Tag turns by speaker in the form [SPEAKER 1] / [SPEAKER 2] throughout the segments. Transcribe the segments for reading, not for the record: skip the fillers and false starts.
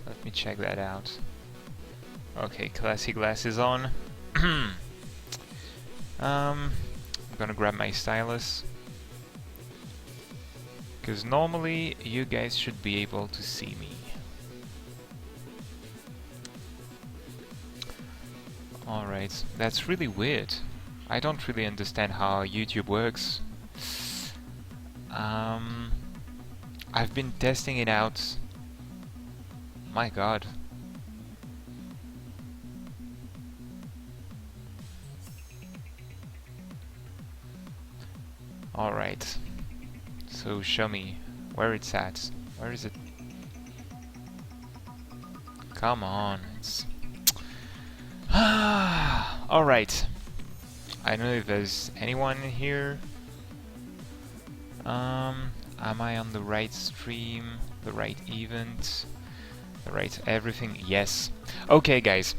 [SPEAKER 1] Let me check that out. Okay, classy glasses on. I'm gonna grab my stylus, because normally you guys should be able to see me. Alright, that's really weird. I don't really understand how YouTube works. I've been testing it out. My god. Alright. So show me where it's at. Where is it? Come on. It's alright. I don't know if there's anyone in here. Am I on the right stream? The right event? The right everything? Yes. Okay, guys.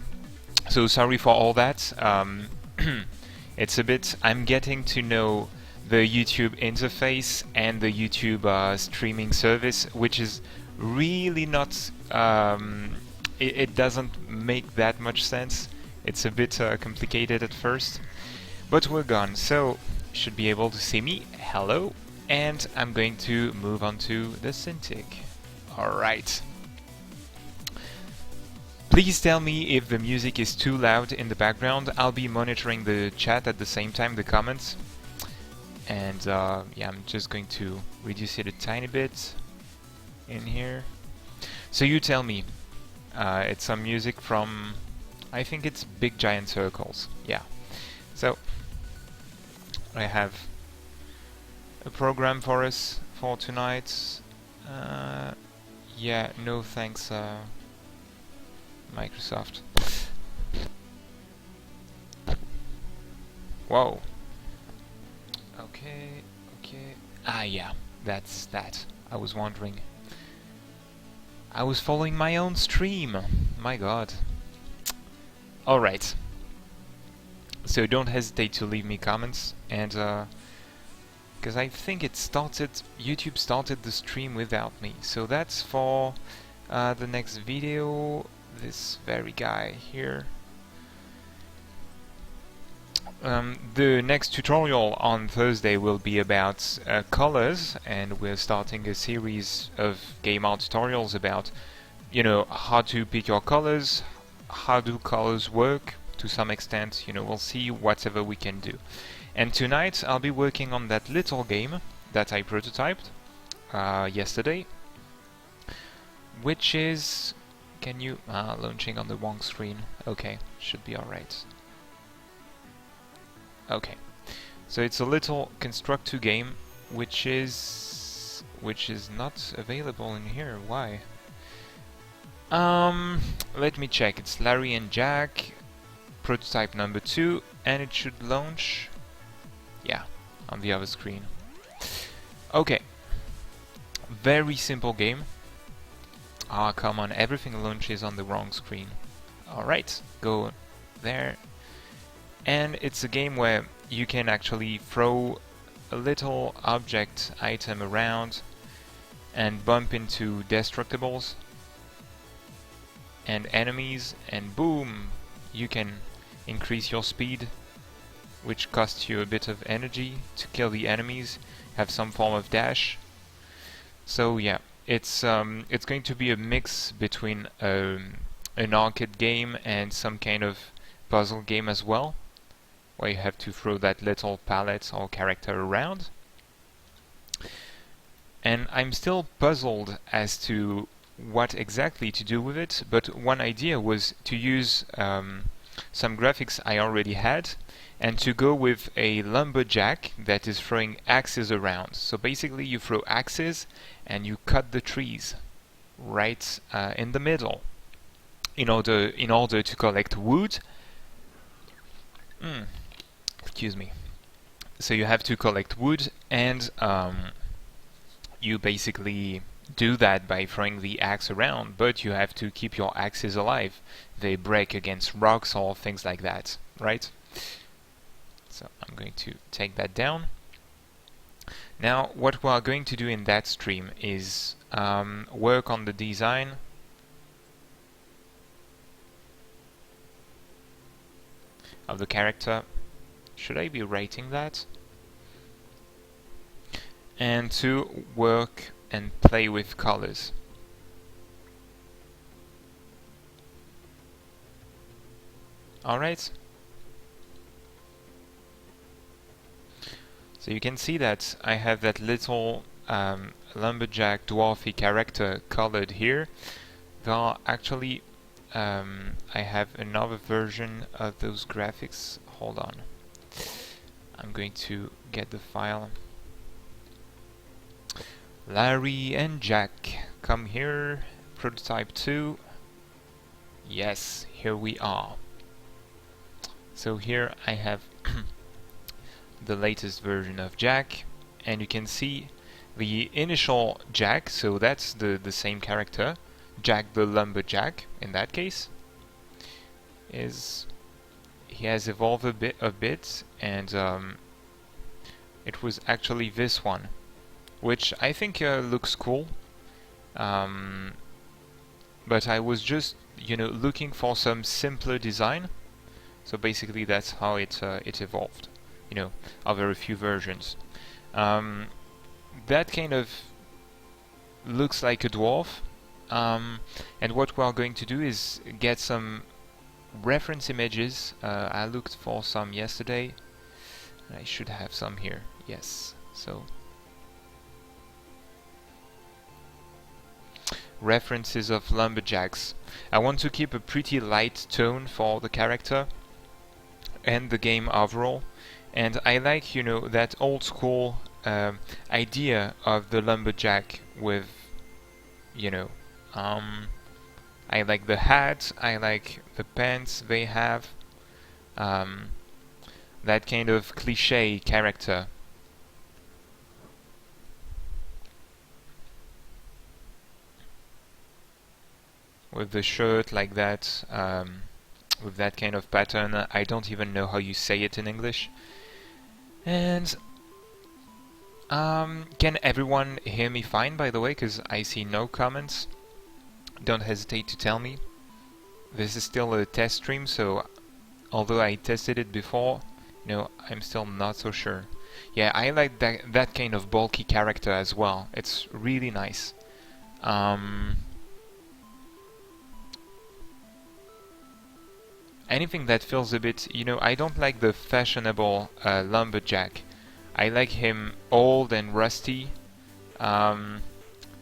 [SPEAKER 1] So sorry for all that. It's a bit... I'm getting to know the YouTube interface and the YouTube streaming service, which is really not... it doesn't make that much sense. It's a bit complicated at first. But we're gone, so should be able to see me. Hello. And I'm going to move on to the Cintiq. Alright. Please tell me if the music is too loud in the background. I'll be monitoring the chat at the same time, the comments. And yeah, I'm just going to reduce it a tiny bit in here. So you tell me. It's some music from... I think it's Big Giant Circles. Yeah. So I have a program for us for tonight. Yeah, no thanks, Microsoft. Whoa. Okay, okay. Ah, yeah, that's that. I was wondering. I was following my own stream. My god. Alright. So don't hesitate to leave me comments, and because I think YouTube started the stream without me. So that's for the next video, this very guy here. The next tutorial on Thursday will be about colors, and we're starting a series of game art tutorials about, you know, how to pick your colors, how do colors work to some extent, you know, we'll see whatever we can do. And tonight I'll be working on that little game that I prototyped yesterday, which is... Can you... launching on the wrong screen. Okay, should be alright. Okay, so it's a little Construct2 game, which is not available in here. Why? Let me check. It's Larry and Jack, prototype number 2, and it should launch... Yeah, on the other screen. Okay. Very simple game. Ah, come on, everything launches on the wrong screen. Alright, go there. And it's a game where you can actually throw a little object item around and bump into destructibles and enemies, and boom, you can increase your speed, which costs you a bit of energy to kill the enemies, have some form of dash. So yeah, it's going to be a mix between an arcade game and some kind of puzzle game as well, where you have to throw that little palette or character around. And I'm still puzzled as to what exactly to do with it, but one idea was to use some graphics I already had, and to go with a lumberjack that is throwing axes around. So basically you throw axes and you cut the trees right in the middle in order to collect wood. Excuse me. So you have to collect wood, and you basically do that by throwing the axe around, but you have to keep your axes alive. They break against rocks or things like that, right? So I'm going to take that down. Now what we are going to do in that stream is work on the design of the character. Should I be rating that? And to work and play with colors. Alright. So you can see that I have that little lumberjack dwarfy character colored here. There are actually I have another version of those graphics. Hold on. I'm going to get the file. Larry and Jack, come here. Prototype 2. Yes, here we are. So here I have the latest version of Jack, and you can see the initial Jack, so that's the same character, Jack the Lumberjack in that case, is he has evolved a bit, and it was actually this one, which I think looks cool, but I was just looking for some simpler design, so basically that's how it evolved, over a few versions. That kind of looks like a dwarf, and what we are going to do is get some reference images. I looked for some yesterday. I should have some here. Yes. So references of lumberjacks. I want to keep a pretty light tone for the character and the game overall. And I like, that old school idea of the lumberjack with, I like the hat, I like the pants they have, that kind of cliche character. With the shirt like that, with that kind of pattern. I don't even know how you say it in English. And can everyone hear me fine, by the way, because I see no comments? Don't hesitate to tell me. This is still a test stream, so although I tested it before, I'm still not so sure. Yeah, I like that kind of bulky character as well. It's really nice. Anything that feels a bit, I don't like the fashionable lumberjack. I like him old and rusty.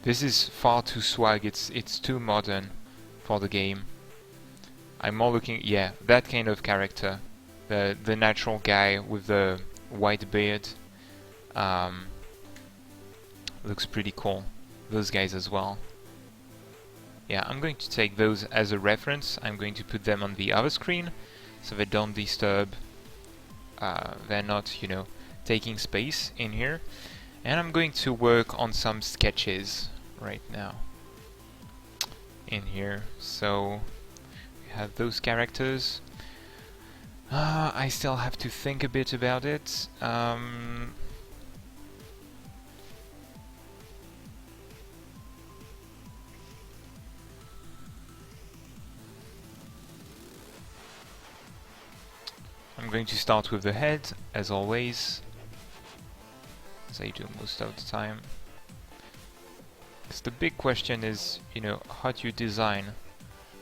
[SPEAKER 1] This is far too swag. It's too modern for the game. I'm more looking, that kind of character, the natural guy with the white beard. Looks pretty cool. Those guys as well. Yeah, I'm going to take those as a reference. I'm going to put them on the other screen so they don't disturb. They're not, taking space in here. And I'm going to work on some sketches right now in here. So we have those characters. I still have to think a bit about it. I'm going to start with the head, as always, as I do most of the time. Because the big question is, how do you design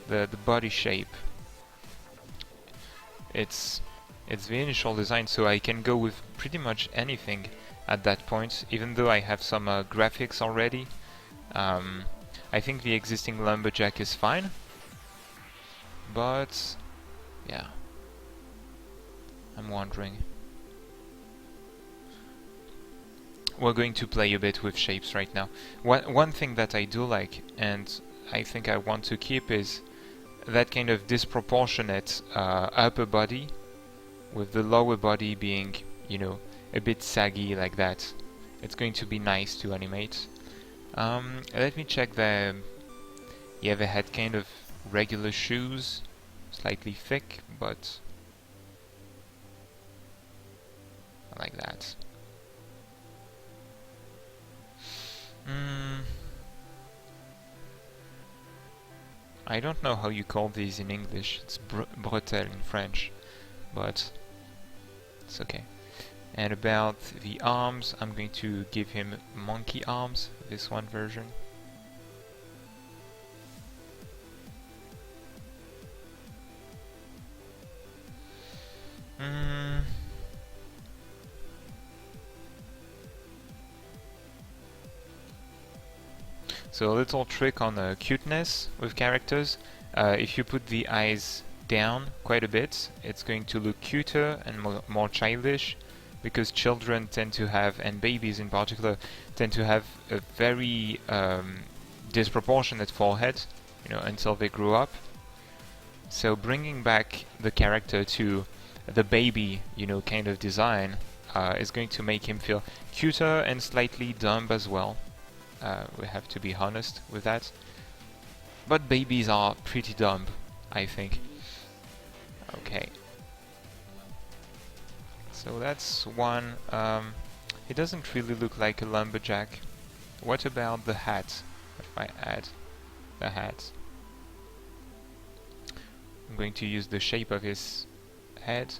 [SPEAKER 1] the body shape? It's the initial design, so I can go with pretty much anything at that point, even though I have some graphics already. I think the existing lumberjack is fine, but yeah. I'm wondering. We're going to play a bit with shapes right now. One thing that I do like, and I think I want to keep, is that kind of disproportionate upper body, with the lower body being, a bit saggy like that. It's going to be nice to animate. Let me check the... Yeah, they had kind of regular shoes, slightly thick, but... like that. I don't know how you call these in English. It's bretelles in French. but it's okay. And about the arms, I'm going to give him monkey arms, this one version. So a little trick on cuteness with characters. If you put the eyes down quite a bit, it's going to look cuter and more childish, because children tend to have, and babies in particular, tend to have a very disproportionate forehead, you know, until they grow up. So bringing back the character to the baby, you know, kind of design is going to make him feel cuter and slightly dumb as well. We have to be honest with that. But babies are pretty dumb, I think. Okay. So that's one. It doesn't really look like a lumberjack. What about the hat? If I add the hat, I'm going to use the shape of his head,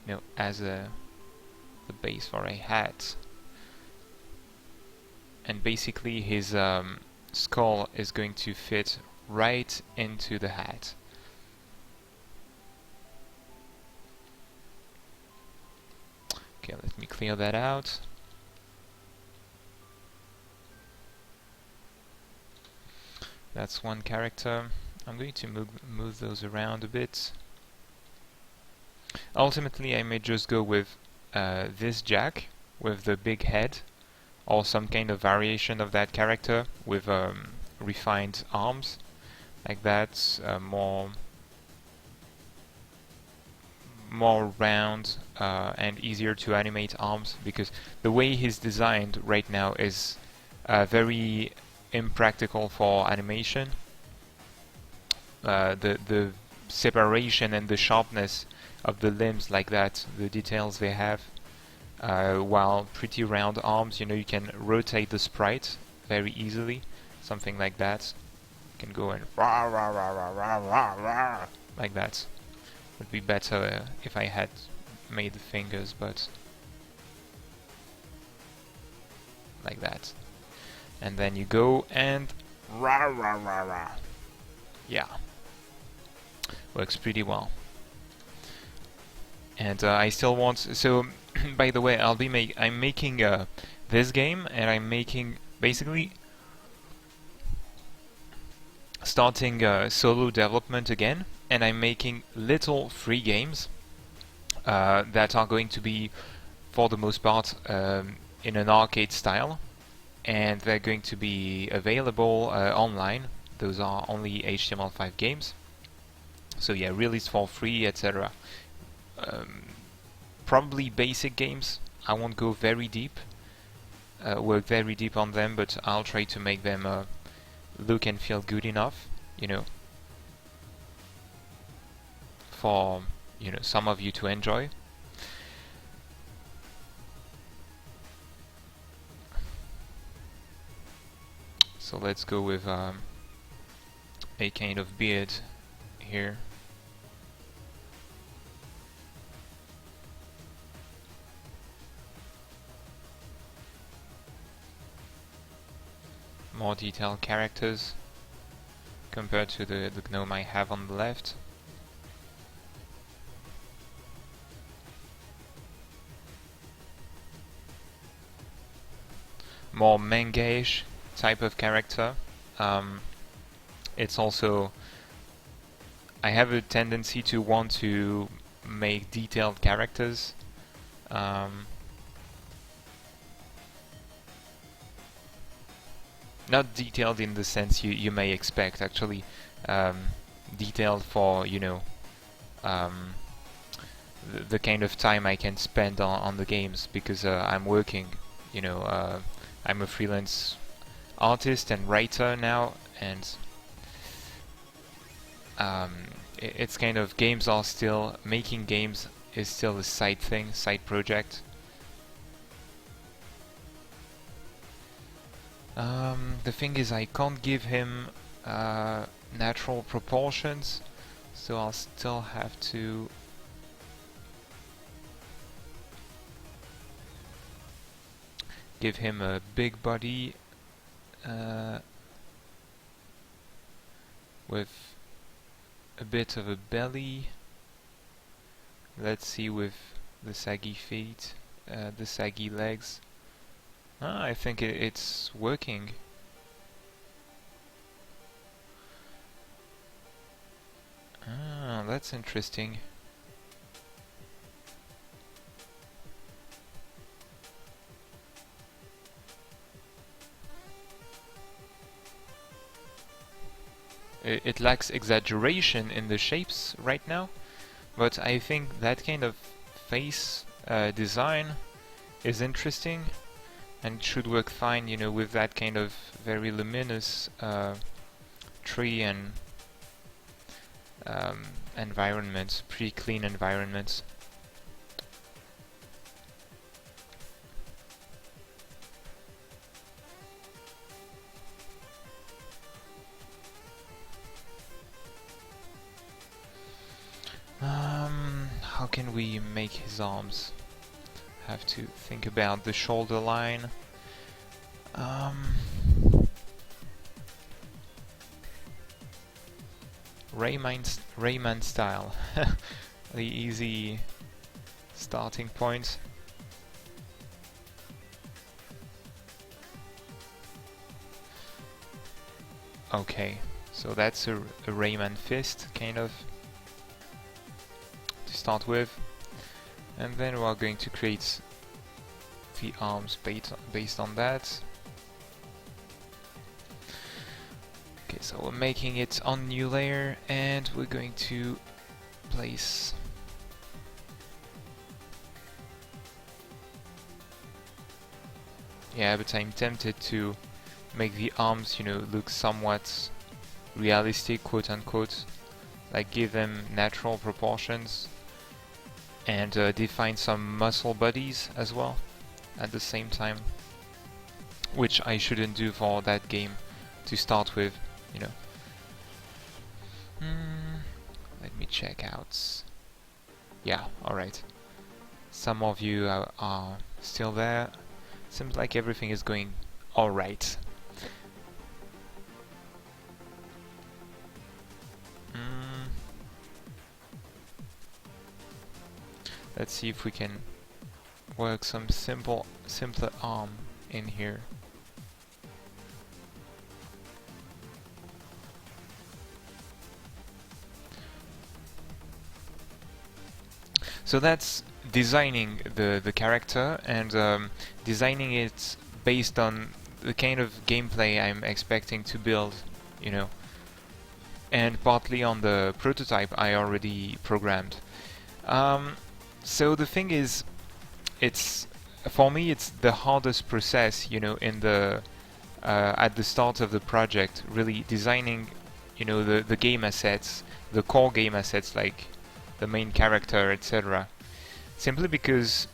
[SPEAKER 1] you know, as the base for a hat. And basically his skull is going to fit right into the hat. Okay, let me clear that out. That's one character. I'm going to move those around a bit. Ultimately, I may just go with this Jack with the big head, or some kind of variation of that character with refined arms, like that, more round and easier to animate arms, because the way he's designed right now is very impractical for animation. The separation and the sharpness of the limbs, like that, the details they have, while pretty round arms, you know, you can rotate the sprite very easily, something like that. You can go and rah, rah, rah, rah, rah, rah, rah, like that. Would be better if I had made the fingers, but like that. And then you go and rah, rah, rah, rah. Yeah, works pretty well. And I still want, so by the way, I'm making this game, and I'm making basically starting solo development again, and I'm making little free games that are going to be, for the most part, in an arcade style, and they're going to be available online. Those are only HTML5 games, so yeah, released for free, etc. Probably basic games. I won't go very deep, work very deep on them, but I'll try to make them look and feel good enough, you know, for, you know, some of you to enjoy. So let's go with a kind of beard here. More detailed characters compared to the gnome I have on the left. More manga-ish type of character. It's also, I have a tendency to want to make detailed characters. Not detailed in the sense you may expect, actually. Detailed for, you know, the kind of time I can spend on the games, because I'm working, you know, I'm a freelance artist and writer now, and it's kind of, games are still, making games is still a side thing, side project. The thing is, I can't give him natural proportions, so I'll still have to give him a big body with a bit of a belly. Let's see with the saggy feet, the saggy legs. I think it's working. That's interesting. It lacks exaggeration in the shapes right now, but I think that kind of face design is interesting and should work fine, you know, with that kind of very luminous tree and environment, pretty clean environments. How can we make his arms? Have to think about the shoulder line. Rayman style. The easy starting point. Okay, so that's a Rayman fist, kind of, to start with. And then we are going to create the arms based on that. Okay, so we're making it on new layer, and we're going to place but I'm tempted to make the arms, you know, look somewhat realistic, quote unquote, like give them natural proportions, and define some muscle bodies as well at the same time, which I shouldn't do for that game to start with, you know. Let me check out. Yeah, alright. Some of you are still there. Seems like everything is going alright. Let's see if we can work some simpler arm in here. So that's designing the character, and designing it based on the kind of gameplay I'm expecting to build, you know, and partly on the prototype I already programmed. So the thing is, it's, for me, it's the hardest process, you know, in the at the start of the project, really designing, you know, the game assets, the core game assets like the main character, etc. Simply because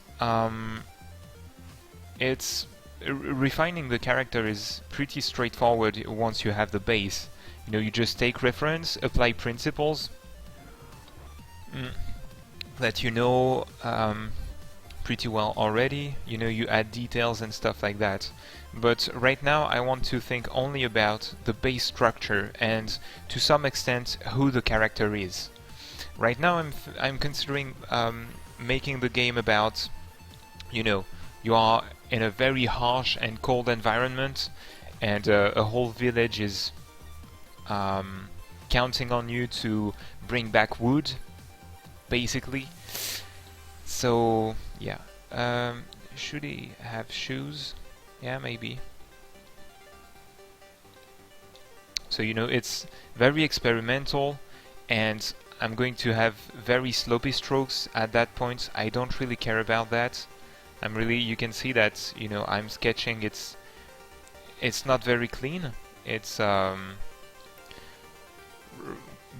[SPEAKER 1] it's refining the character is pretty straightforward once you have the base. You know, you just take reference, apply principles that you know pretty well already. You know, you add details and stuff like that. But right now I want to think only about the base structure and to some extent who the character is. Right now I'm considering making the game about, you know, you are in a very harsh and cold environment, and a whole village is counting on you to bring back wood, basically. So yeah, should he have shoes? Yeah, maybe. So, you know, it's very experimental, and I'm going to have very slopey strokes at that point. I don't really care about that. I'm really, you can see that, you know, I'm sketching, it's not very clean. It's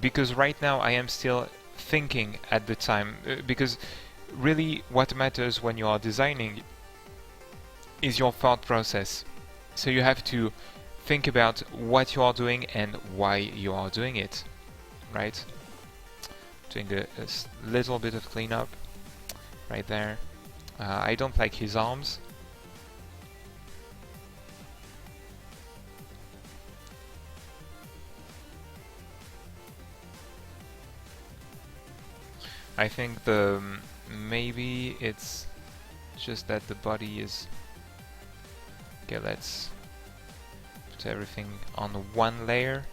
[SPEAKER 1] because right now I am still thinking at the time, because really what matters when you are designing is your thought process. So you have to think about what you are doing and why you are doing it, right? Doing a little bit of cleanup right there. I don't like his arms. I think the maybe it's just that the body is... Okay, let's put everything on one layer.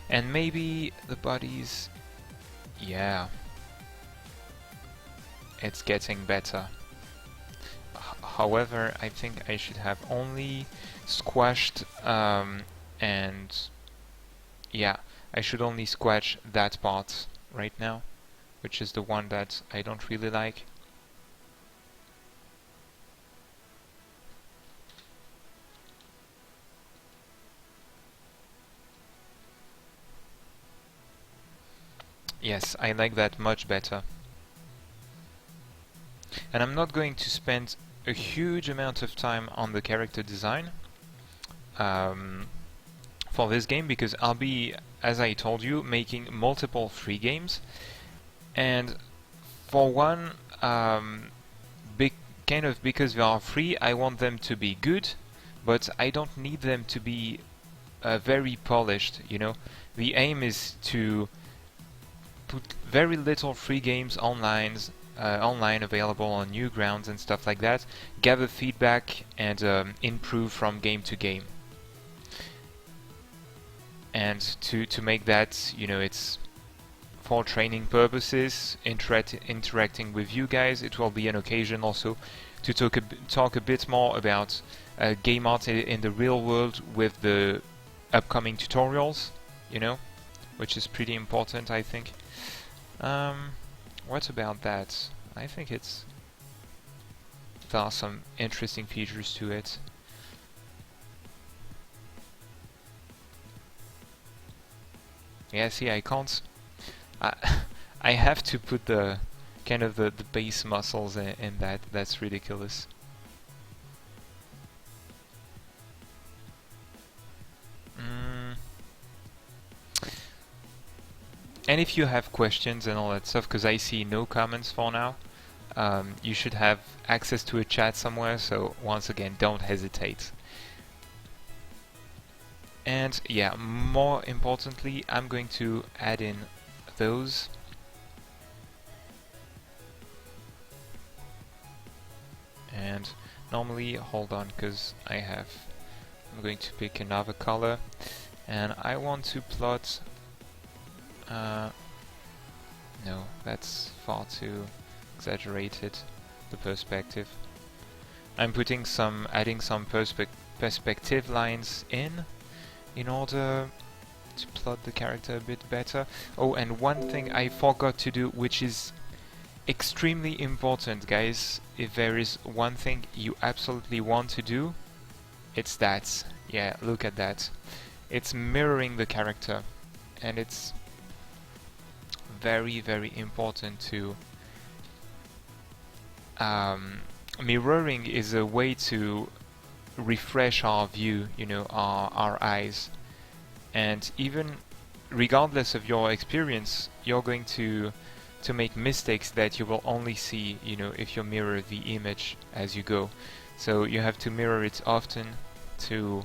[SPEAKER 1] And maybe the body's... Yeah. It's getting better. However, I think I should have only squashed and... Yeah, I should only squash that part right now, which is the one that I don't really like. Yes, I like that much better. And I'm not going to spend a huge amount of time on the character design for this game, because I'll be, as I told you, making multiple free games. And for one, because they are free, I want them to be good, but I don't need them to be very polished, you know. The aim is to put very little free games online available on Newgrounds and stuff like that, gather feedback and improve from game to game. And to make that, you know, it's for training purposes, interacting with you guys. It will be an occasion also to talk a bit more about game art in the real world with the upcoming tutorials, you know, which is pretty important, I think. What about that? I think there are some interesting features to it. Yeah, see, I can't... I have to put the kind of the base muscles in that. That's ridiculous. And if you have questions and all that stuff, because I see no comments for now, you should have access to a chat somewhere, so once again, don't hesitate. And yeah, more importantly, I'm going to add in those. And normally, hold on, because I'm going to pick another color, and I want to plot... no, that's far too exaggerated, the perspective. I'm adding some perspective lines in order to plot the character a bit better. Oh, and one thing I forgot to do, which is extremely important, guys. If there is one thing you absolutely want to do, it's that. Yeah, look at that. It's mirroring the character, and it's very, very important to... mirroring is a way to refresh our view, you know, our eyes. And even regardless of your experience, you're going to make mistakes that you will only see, you know, if you mirror the image as you go. So you have to mirror it often to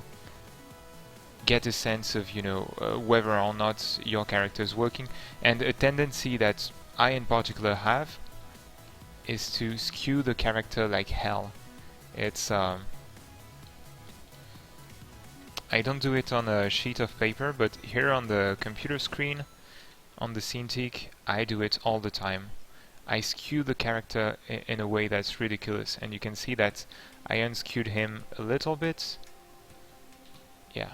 [SPEAKER 1] get a sense of, you know, whether or not your character is working. And a tendency that I in particular have is to skew the character like hell. It's I don't do it on a sheet of paper, but here on the computer screen, on the Cintiq, I do it all the time. I skew the character in a way that's ridiculous, and you can see that I unskewed him a little bit. Yeah.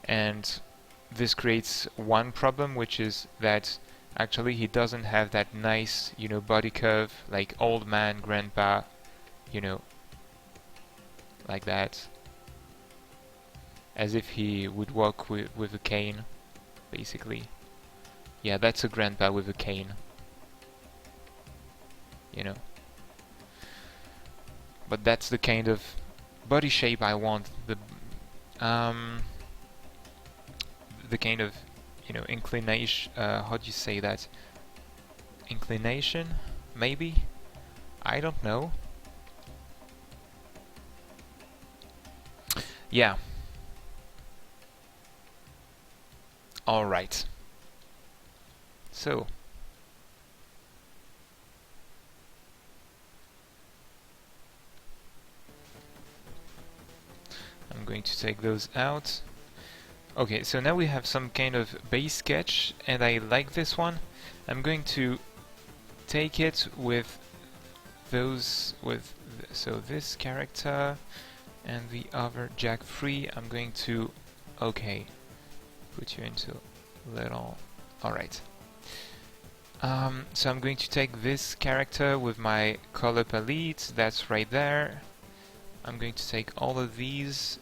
[SPEAKER 1] And this creates one problem, which is that actually he doesn't have that nice, you know, body curve, like old man, grandpa, you know, like that. As if he would walk with a cane, basically. Yeah, that's a grandpa with a cane. You know. But that's the kind of body shape I want. The kind of, you know, inclination. How do you say that? Inclination, maybe. I don't know. Yeah. All right. So going to take those out. Okay, so now we have some kind of base sketch, and I like this one. I'm going to take it with those, so this character and the other Jack 3. I'm going to, okay, put you into little, alright. So I'm going to take this character with my color palette, that's right there. I'm going to take all of these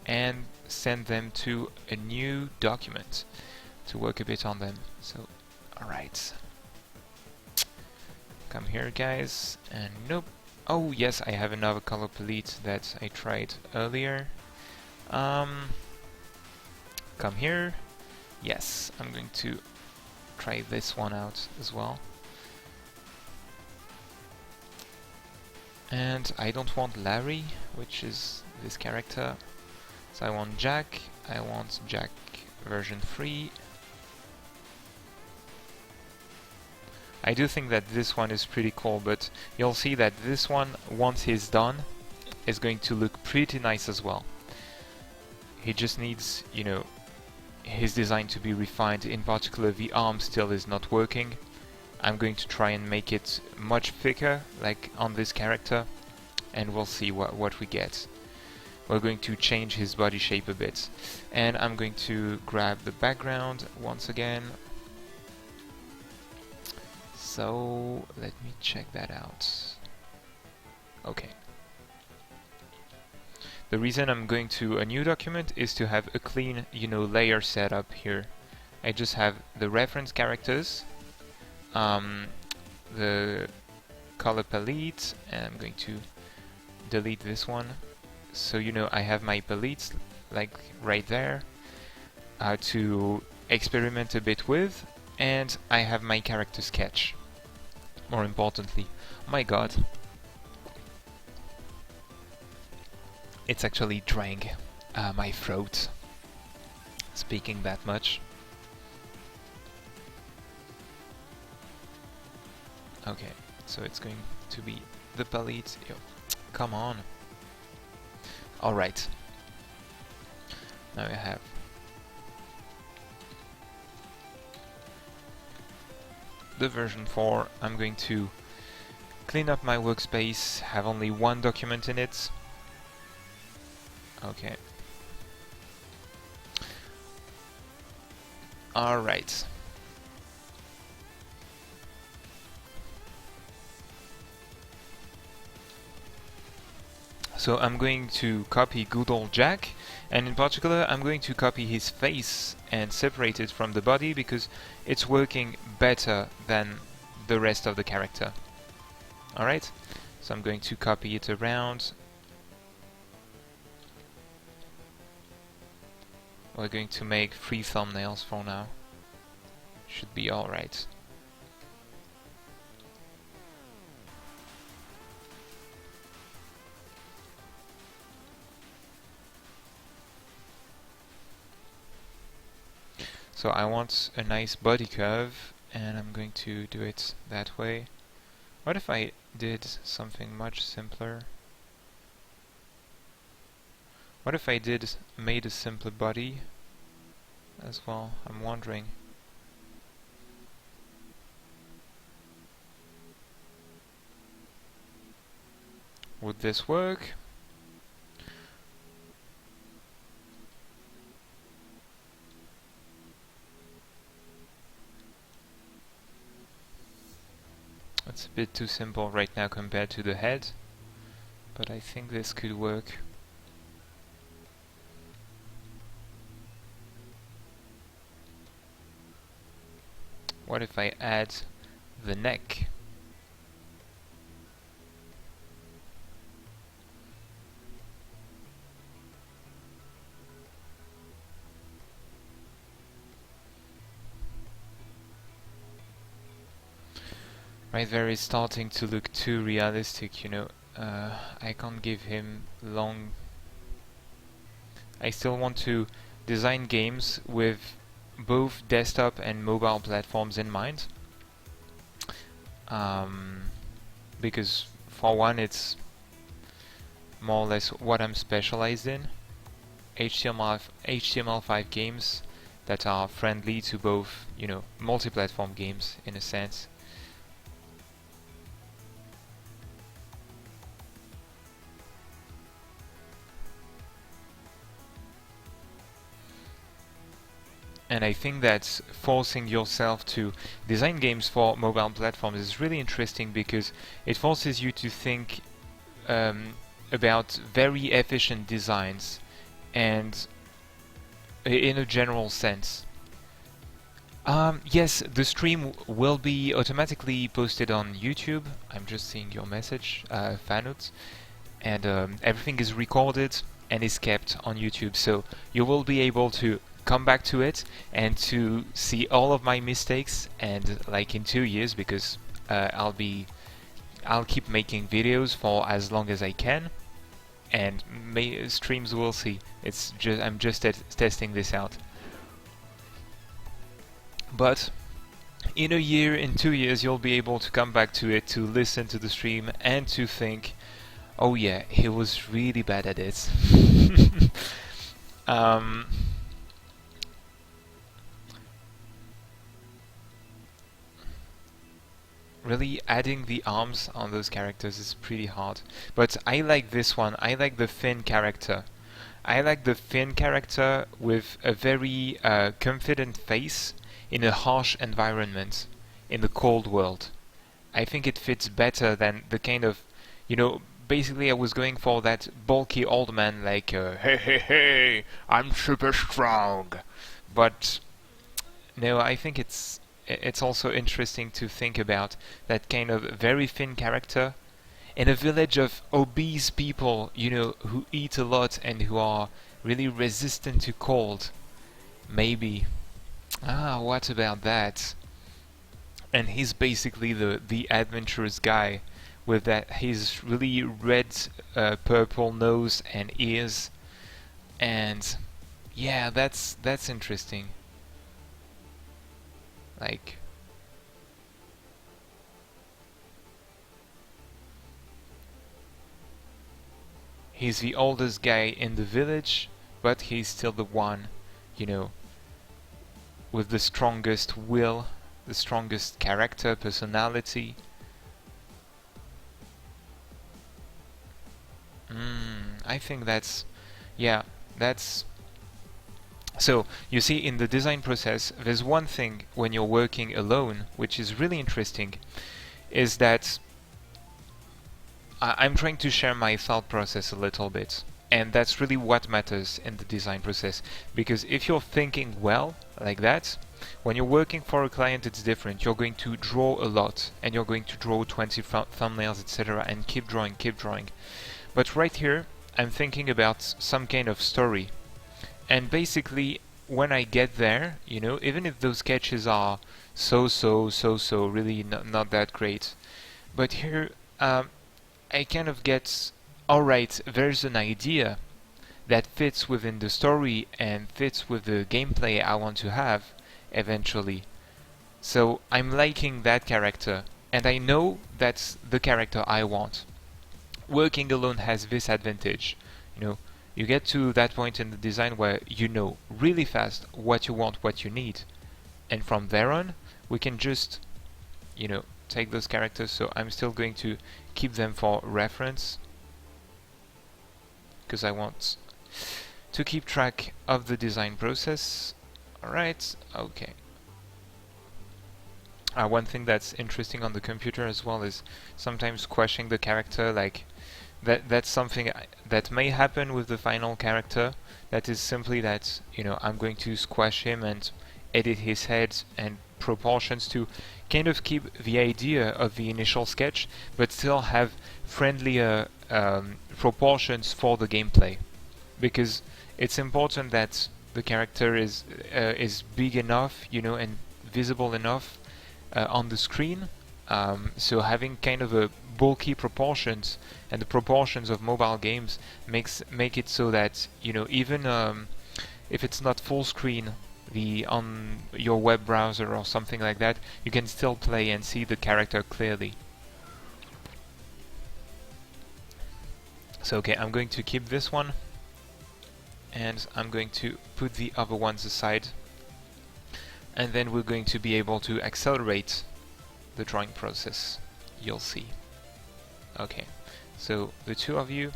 [SPEAKER 1] and send them to a new document to work a bit on them. So, alright. Come here, guys, and nope. Oh, yes, I have another color palette that I tried earlier. Come here. Yes, I'm going to try this one out as well. And I don't want Larry, which is this character. So I want Jack. I want Jack version 3. I do think that this one is pretty cool, but you'll see that this one, once he's done, is going to look pretty nice as well. He just needs, you know, his design to be refined. In particular, the arm still is not working. I'm going to try and make it much thicker, like on this character, and we'll see what we get. We're going to change his body shape a bit. And I'm going to grab the background once again. So let me check that out. Okay. The reason I'm going to a new document is to have a clean, you know, layer setup here. I just have the reference characters, the color palette, and I'm going to delete this one. So you know I have my palettes like right there to experiment a bit with, and I have my character sketch. More importantly, my god, it's actually drying my throat speaking that much. Okay, so it's going to be the palette. Yo, come on. Alright. Now I have the version 4. I'm going to clean up my workspace, have only one document in it. Okay. Alright. So I'm going to copy good old Jack, and in particular I'm going to copy his face and separate it from the body because it's working better than the rest of the character. Alright, so I'm going to copy it around. We're going to make 3 thumbnails for now. Should be alright. So I want a nice body curve, and I'm going to do it that way. What if I did something much simpler? What if I made a simpler body as well? I'm wondering. Would this work? It's a bit too simple right now compared to the head, but I think this could work. What if I add the neck? Right there is starting to look too realistic, you know. I can't give him long... I still want to design games with both desktop and mobile platforms in mind. Because for one, it's more or less what I'm specialized in. HTML5 games that are friendly to both, multi-platform games in a sense. And I think that forcing yourself to design games for mobile platforms is really interesting because it forces you to think about very efficient designs and in a general sense. Yes, the stream will be automatically posted on YouTube. I'm just seeing your message, Fanut. And everything is recorded and is kept on YouTube. So you will be able to come back to it and to see all of my mistakes, and like in 2 years, because I'll keep making videos for as long as I can, and streams will see. I'm just testing this out. But in a year, in 2 years, you'll be able to come back to it, to listen to the stream, and to think, oh yeah, he was really bad at it. Really, adding the arms on those characters is pretty hard. But I like this one. I like the Finn character. I like the Finn character with a very confident face in a harsh environment, in the cold world. I think it fits better than the kind of, basically I was going for that bulky old man like, hey, hey, hey, I'm super strong. But no, I think it's also interesting to think about that kind of very thin character in a village of obese people, who eat a lot and who are really resistant to cold. Maybe. What about that? And he's basically the adventurous guy with that his really red purple nose and ears, and yeah, that's interesting. Like, he's the oldest guy in the village, but he's still the one, with the strongest will, the strongest character, personality. I think that's so you see, in the design process there's one thing when you're working alone which is really interesting, is that I'm trying to share my thought process a little bit, and that's really what matters in the design process, because if you're thinking well like that, when you're working for a client it's different. You're going to draw a lot and you're going to draw 20 thumbnails, etc., and keep drawing. But right here I'm thinking about some kind of story, and basically when I get there, even if those sketches are so really not that great, but here I kind of get, alright, there's an idea that fits within the story and fits with the gameplay I want to have eventually. So I'm liking that character, and I know that's the character I want. Working alone has this advantage, you get to that point in the design where you know really fast what you want, what you need, and from there on we can just take those characters. So I'm still going to keep them for reference because I want to keep track of the design process. Alright, okay. One thing that's interesting on the computer as well is sometimes squashing the character, like that's something that may happen with the final character. That is simply that I'm going to squash him and edit his head and proportions to kind of keep the idea of the initial sketch, but still have friendlier proportions for the gameplay, because it's important that the character is big enough, and visible enough on the screen. So having kind of a bulky proportions, and the proportions of mobile games make it so that even if it's not full screen, on your web browser or something like that, you can still play and see the character clearly. So okay, I'm going to keep this one. and I'm going to put the other ones aside, and then we're going to be able to accelerate the drawing process. You'll see. Okay, so the two of you,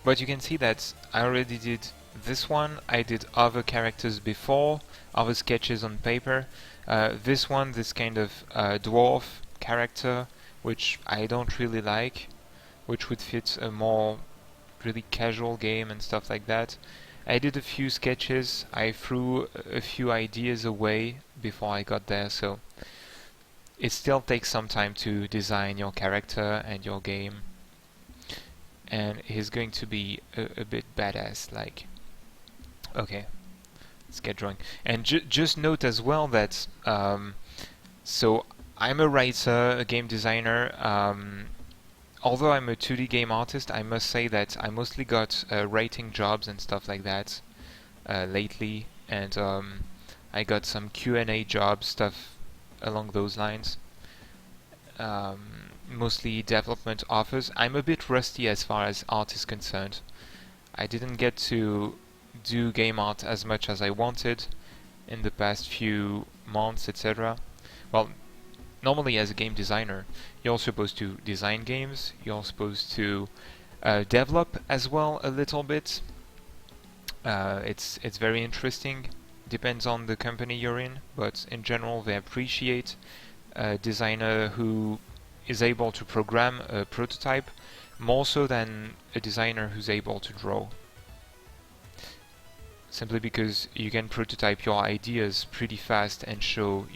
[SPEAKER 1] but you can see that I already did this one, I did other characters before, other sketches on paper. This one, this kind of dwarf character, which I don't really like, which would fit a more really casual game and stuff like that. I did a few sketches, I threw a few ideas away before I got there, so it still takes some time to design your character and your game. And he's going to be a bit badass, like. Okay, let's get drawing. And just note as well that so I'm a writer, a game designer. Although I'm a 2D game artist, I must say that I mostly got writing jobs and stuff like that lately, and I got some Q&A jobs, stuff along those lines. Mostly development offers. I'm a bit rusty as far as art is concerned. I didn't get to do game art as much as I wanted in the past few months, etc. Well, normally as a game designer, you're supposed to design games, you're supposed to develop as well a little bit. It's very interesting. Depends on the company you're in, but in general they appreciate a designer who is able to program a prototype more so than a designer who's able to draw. Simply because you can prototype your ideas pretty fast and show,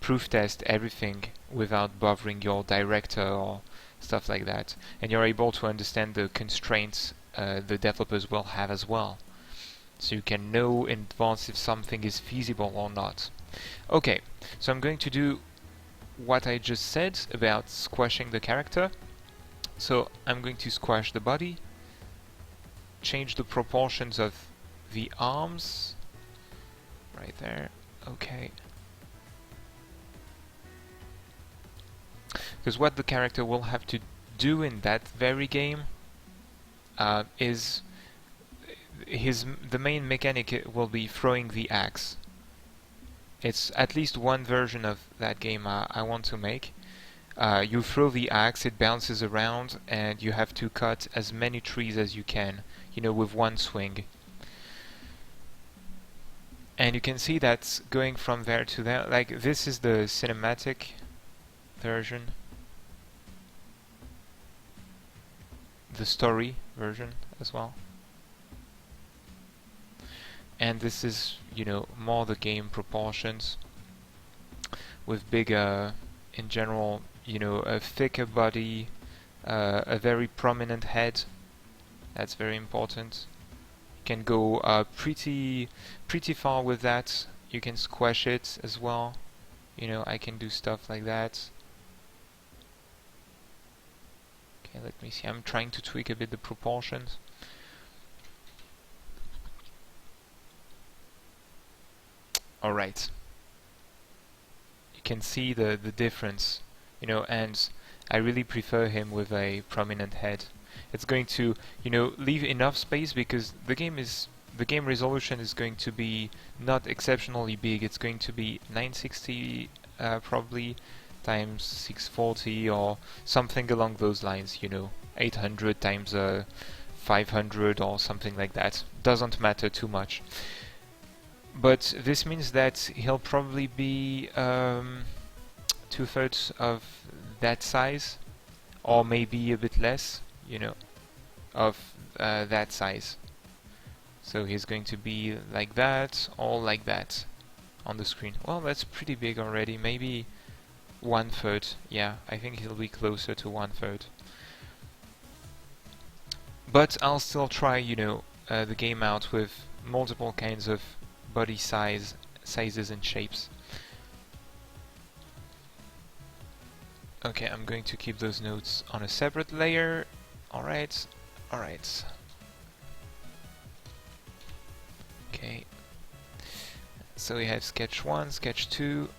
[SPEAKER 1] proof test everything without bothering your director or stuff like that. And you're able to understand the constraints the developers will have as well. So you can know in advance if something is feasible or not. Okay, so I'm going to do what I just said about squashing the character. So I'm going to squash the body, change the proportions of the arms, right there, okay. Because what the character will have to do in that very game is the main mechanic will be throwing the axe. It's at least one version of that game I want to make. You throw the axe, it bounces around, and you have to cut as many trees as you can, with one swing. And you can see that's going from there to there. Like, this is the cinematic version. The story version as well. And this is, more the game proportions. With bigger, in general, a thicker body, a very prominent head. That's very important. Can go pretty far with that. You can squash it as well. I can do stuff like that. Okay, let me see. I'm trying to tweak a bit the proportions. Alright. You can see the difference, and I really prefer him with a prominent head. It's going to, leave enough space because the game resolution is going to be not exceptionally big. It's going to be 960 probably times 640 or something along those lines, 800 times 500 or something like that. Doesn't matter too much. But this means that he'll probably be 2/3 of that size, or maybe a bit less, of that size. So he's going to be like that, or like that on the screen. Well, that's pretty big already. Maybe 1/3. Yeah, I think he'll be closer to 1/3. But I'll still try, the game out with multiple kinds of body sizes and shapes. Okay, I'm going to keep those notes on a separate layer. Alright. Okay. So we have sketch 1, sketch 2.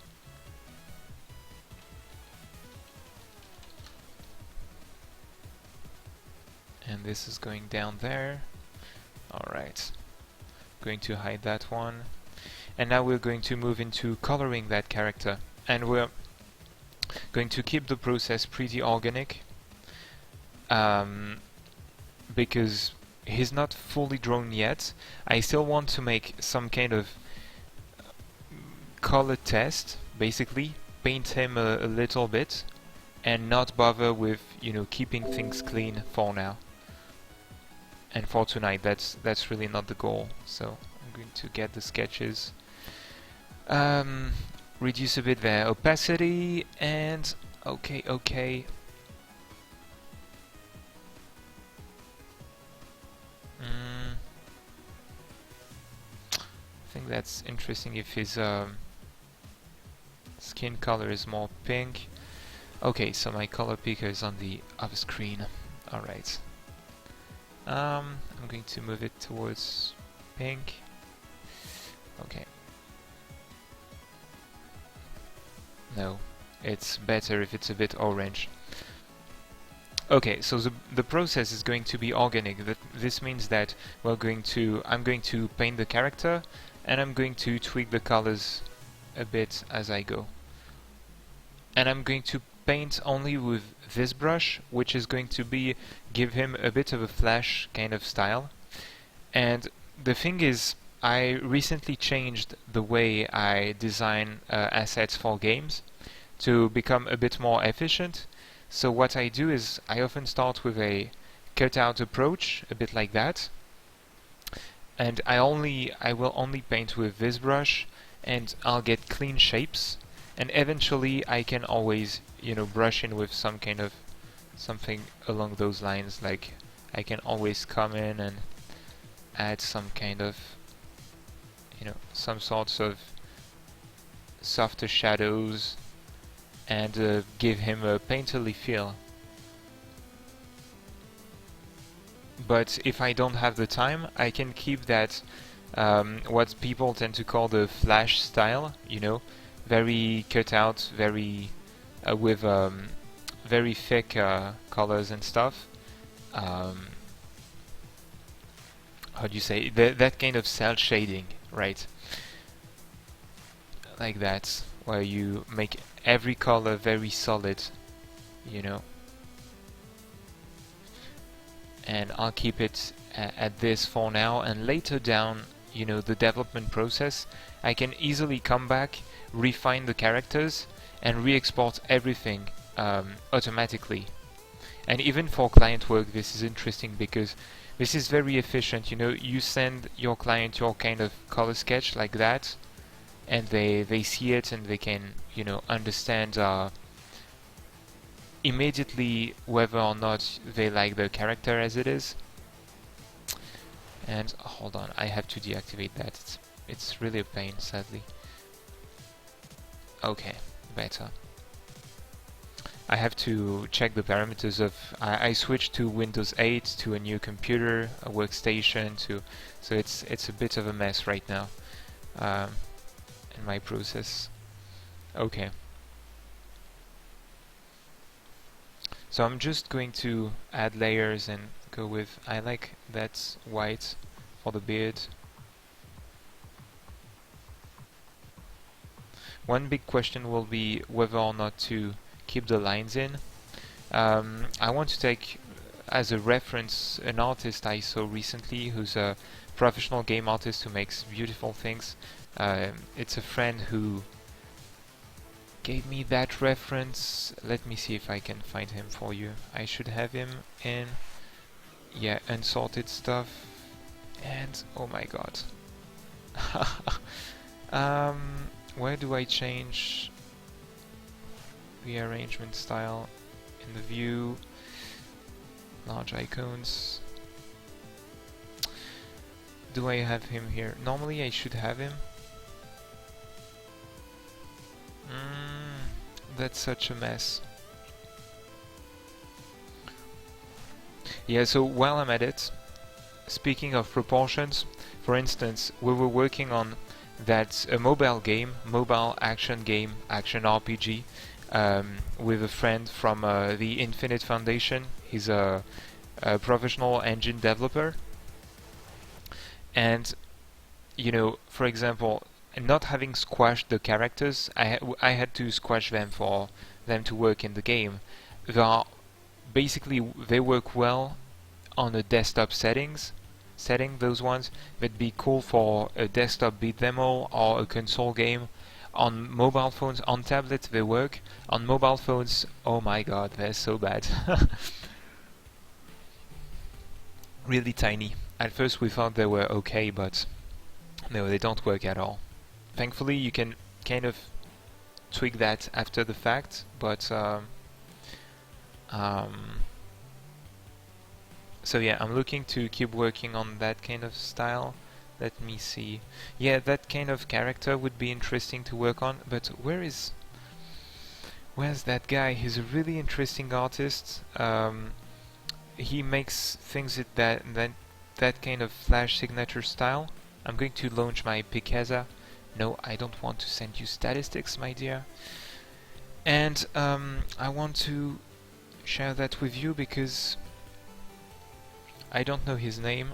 [SPEAKER 1] this is going down there. Alright, going to hide that one. And now we're going to move into coloring that character. And we're going to keep the process pretty organic, because he's not fully drawn yet. I still want to make some kind of color test, basically paint him a little bit and not bother with, you know, keeping things clean for now. And for tonight, that's really not the goal. So I'm going to get the sketches, reduce a bit their opacity, and okay. I think that's interesting if his skin color is more pink. Okay, so my color picker is on the other screen. Alright. I'm going to move it towards pink. Okay. No, it's better if it's a bit orange. Okay, so the process is going to be organic. This means that I'm going to paint the character, and I'm going to tweak the colors a bit as I go. And I'm going to paint only with this brush, which is going to give him a bit of a flash kind of style. And the thing is, I recently changed the way I design assets for games to become a bit more efficient. So what I do is I often start with a cutout approach, a bit like that, and I will only paint with this brush, and I'll get clean shapes, and eventually I can always, you know, brush in with some kind of something along those lines. Like I can always come in and add some kind of, you know, some sorts of softer shadows, and give him a painterly feel. But if I don't have the time, I can keep that what people tend to call the flash style, you know, very cut out, very with very thick colors and stuff. How do you say that kind of cel shading, right? Like that, where you make every color very solid, you know. And I'll keep it at this for now, and later down, you know, the development process, I can easily come back, refine the characters, and re-export everything automatically. And even for client work, this is interesting because this is very efficient. You know, you send your client your kind of color sketch like that, and they see it, and they can, you know, understand immediately whether or not they like the character as it is. And hold on, I have to deactivate that. It's really a pain, sadly. Okay, better. I have to check the parameters of. I switched to Windows 8 to a new computer, a workstation, so it's a bit of a mess right now in my process. Okay. So I'm just going to add layers and go with, I like that white for the beard. One big question will be whether or not to keep the lines in. I want to take as a reference an artist I saw recently who's a professional game artist who makes beautiful things. It's a friend who gave me that reference. Let me see if I can find him for you. I should have him in, yeah, unsorted stuff. And oh my god. Where do I change the arrangement style? In the view, large icons. Do I have him here? Normally I should have him. That's such a mess. Yeah, so while I'm at it, speaking of proportions, for instance, we were working on that mobile game, mobile action game, action RPG, with a friend from the Infinite Foundation. He's a a professional engine developer, and you know, for example, not having squashed the characters, I had to squash them for them to work in the game. They are basically, they work well on a desktop setting, those ones. That'd be cool for a desktop beat them all or a console game. On mobile phones, on tablets they work. On mobile phones, oh my god, they're so bad. Really tiny. At first we thought they were okay, but no, they don't work at all. Thankfully you can kind of tweak that after the fact, but so yeah, I'm looking to keep working on that kind of style. Let me see. Yeah, that kind of character would be interesting to work on, but where's that guy? He's a really interesting artist. He makes things at that kind of flash signature style. I'm going to launch my Picasa. No, I don't want to send you statistics, my dear. And I want to share that with you because I don't know his name.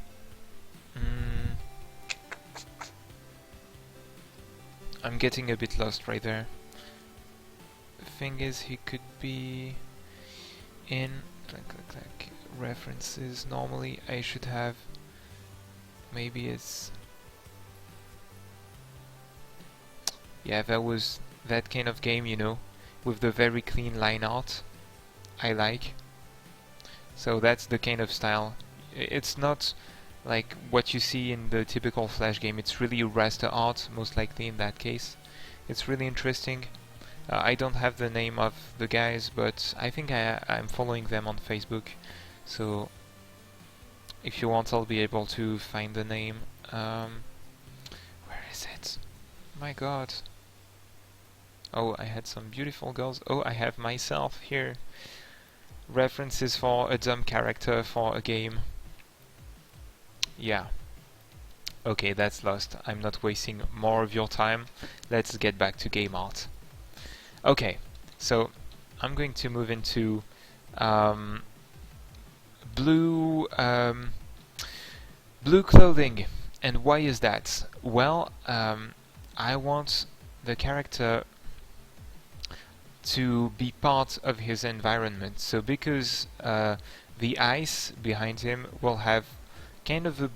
[SPEAKER 1] I'm getting a bit lost right there. The thing is, he could be in references. Normally I should have, maybe it's, yeah, that was that kind of game, you know, with the very clean line art I like. So that's the kind of style. It's not like what you see in the typical Flash game. It's really raster art, most likely in that case. It's really interesting. I don't have the name of the guys, but I think I'm following them on Facebook. So if you want, I'll be able to find the name. Where is it? My god. Oh, I had some beautiful girls. Oh, I have myself here. References for a dumb character for a game. Yeah. Okay, that's lost. I'm not wasting more of your time. Let's get back to game art. Okay, so I'm going to move into blue blue clothing. And why is that? Well, I want the character to be part of his environment. So because the ice behind him will have kind of a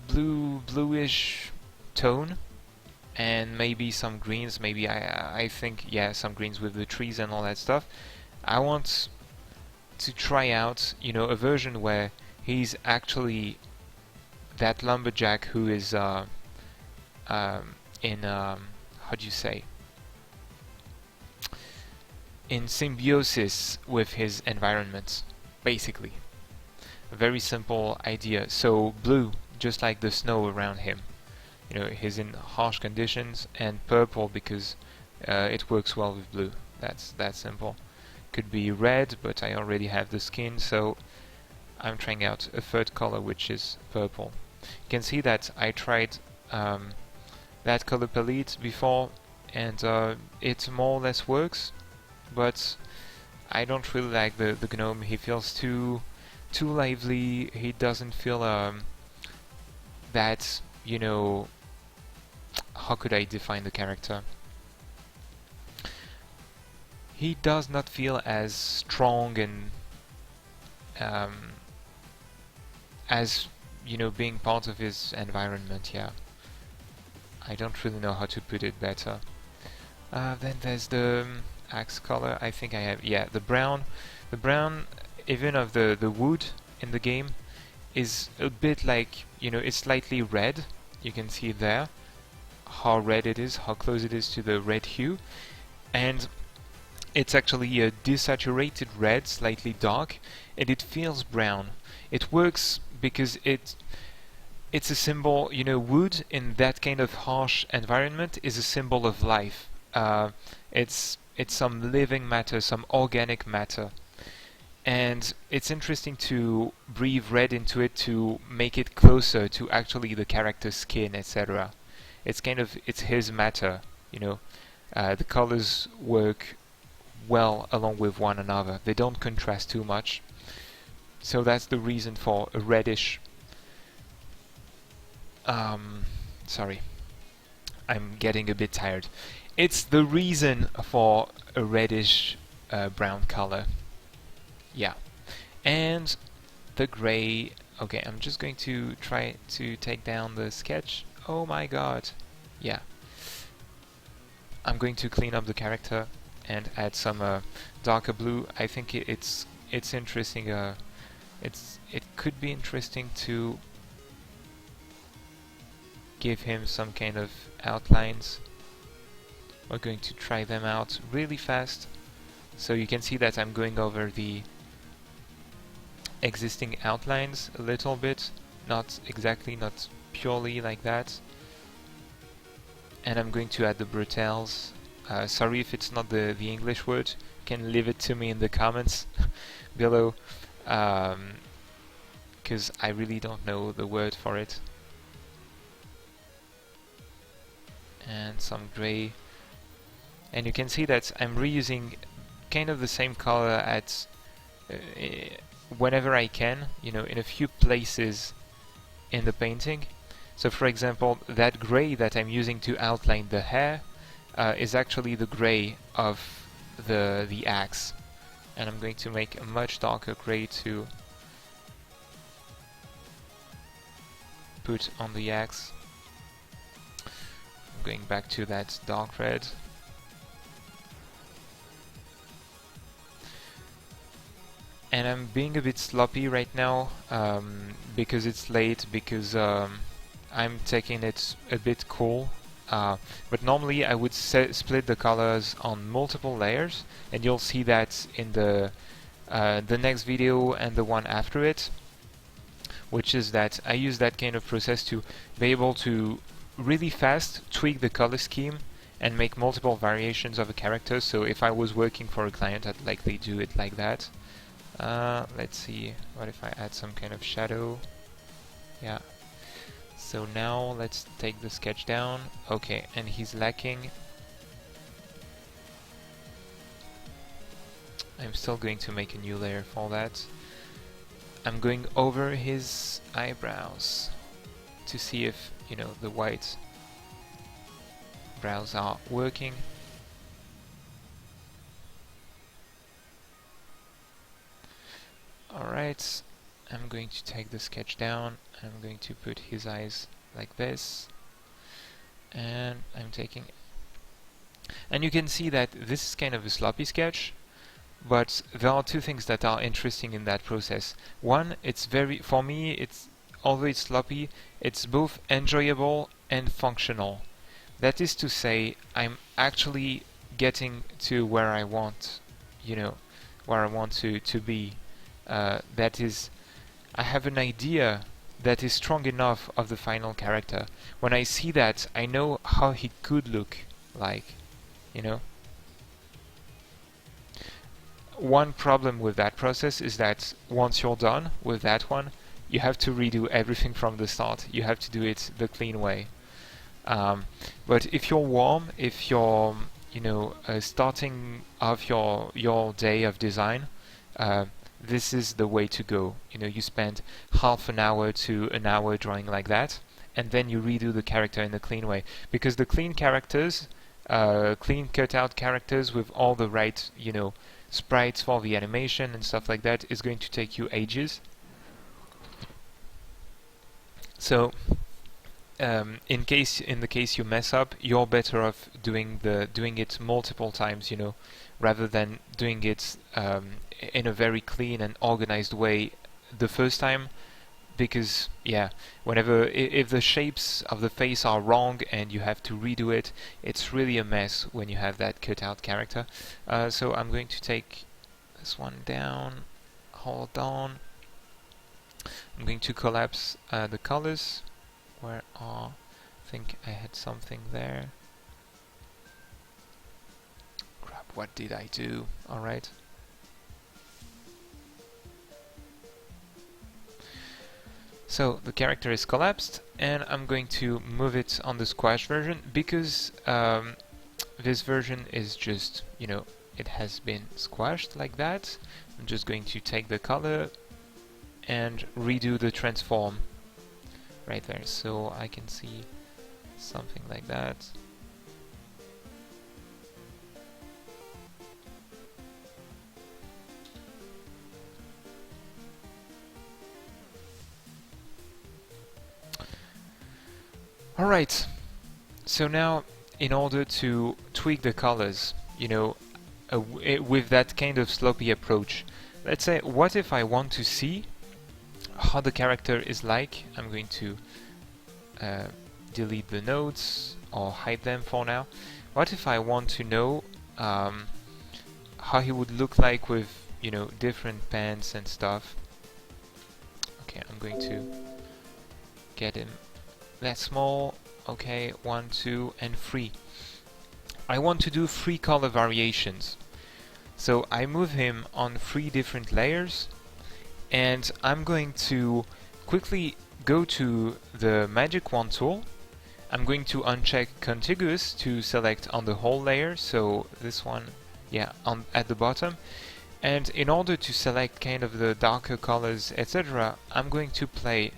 [SPEAKER 1] bluish tone, and maybe some greens, maybe I think, yeah, some greens with the trees and all that stuff. I want to try out, you know, a version where he's actually that lumberjack who is in how do you say, in symbiosis with his environment, basically. A very simple idea. So blue, just like the snow around him. You know, he's in harsh conditions, and purple because it works well with blue. That's that simple. Could be red, but I already have the skin, so I'm trying out a third color, which is purple. You can see that I tried that color palette before, and it more or less works, but I don't really like the gnome. He feels too lively. He doesn't feel that, you know, how could I define the character? He does not feel as strong and as, you know, being part of his environment. Yeah, I don't really know how to put it better. Then there's the axe color. I think I have, yeah, the brown. The brown, even of the wood in the game, is a bit like, you know, it's slightly red. You can see there how red it is, how close it is to the red hue, and it's actually a desaturated red, slightly dark, and it feels brown. It works because it's a symbol, you know, wood in that kind of harsh environment is a symbol of life. It's some living matter, some organic matter. And it's interesting to breathe red into it to make it closer to actually the character's skin, etc. It's kind of, it's his matter, you know. The colors work well along with one another. They don't contrast too much. So that's the reason for a reddish, sorry, I'm getting a bit tired. It's the reason for a reddish brown color. Yeah. And the gray, okay, I'm just going to try to take down the sketch. Oh my god. Yeah. I'm going to clean up the character and add some darker blue. I think it's interesting. It could be interesting to give him some kind of outlines. We're going to try them out really fast. So you can see that I'm going over the existing outlines a little bit, not exactly, not purely like that. And I'm going to add the brutales. Sorry if it's not the English word, you can leave it to me in the comments below, because I really don't know the word for it. And some gray. And you can see that I'm reusing kind of the same color at whenever I can, you know, in a few places in the painting. So for example, that gray that I'm using to outline the hair is actually the gray of the axe. And I'm going to make a much darker gray to put on the axe. I'm going back to that dark red. And I'm being a bit sloppy right now because it's late, because I'm taking it a bit cool. But normally I would split the colors on multiple layers, and you'll see that in the next video and the one after it, which is that I use that kind of process to be able to really fast tweak the color scheme and make multiple variations of a character. So if I was working for a client, I'd likely do it like that. Let's see, what if I add some kind of shadow? Yeah. So now let's take the sketch down. Okay, and he's lacking. I'm still going to make a new layer for that. I'm going over his eyebrows to see if, you know, the white brows are working. Alright, I'm going to take the sketch down. I'm going to put his eyes like this. And I'm taking... And you can see that this is kind of a sloppy sketch, but there are two things that are interesting in that process. One, it's very... For me, it's although it's sloppy, it's both enjoyable and functional. That is to say, I'm actually getting to where I want, you know, where I want to be. That is, I have an idea that is strong enough of the final character. When I see that, I know how he could look like, you know. One problem with that process is that once you're done with that one, you have to redo everything from the start. You have to do it the clean way. But if you're warm, if you're, you know, starting off your day of design, this is the way to go. You know, you spend half an hour to an hour drawing like that, and then you redo the character in a clean way. Because the clean characters, clean cut-out characters with all the right, you know, sprites for the animation and stuff like that is going to take you ages. So, in the case you mess up, you're better off doing it multiple times, you know, rather than doing it in a very clean and organized way the first time, because yeah, whenever if the shapes of the face are wrong and you have to redo it, it's really a mess when you have that cut out character. So I'm going to take this one down, hold on. I'm going to collapse the colors. Where are, I think I had something there. Crap, what did I do? Alright. So the character is collapsed, and I'm going to move it on the squash version because this version is just, you know, it has been squashed like that. I'm just going to take the color, and redo the transform right there, so I can see something like that. Alright, so now in order to tweak the colors, you know, with that kind of sloppy approach, let's say, what if I want to see how the character is like? I'm going to delete the nodes or hide them for now. What if I want to know how he would look like with, you know, different pants and stuff? Okay, I'm going to get him that small. Okay, 1, 2, and 3. I want to do 3 color variations. So I move him on 3 different layers, and I'm going to quickly go to the magic wand tool. I'm going to uncheck contiguous to select on the whole layer, so this one, yeah, at the bottom. And in order to select kind of the darker colors, etc., I'm going to play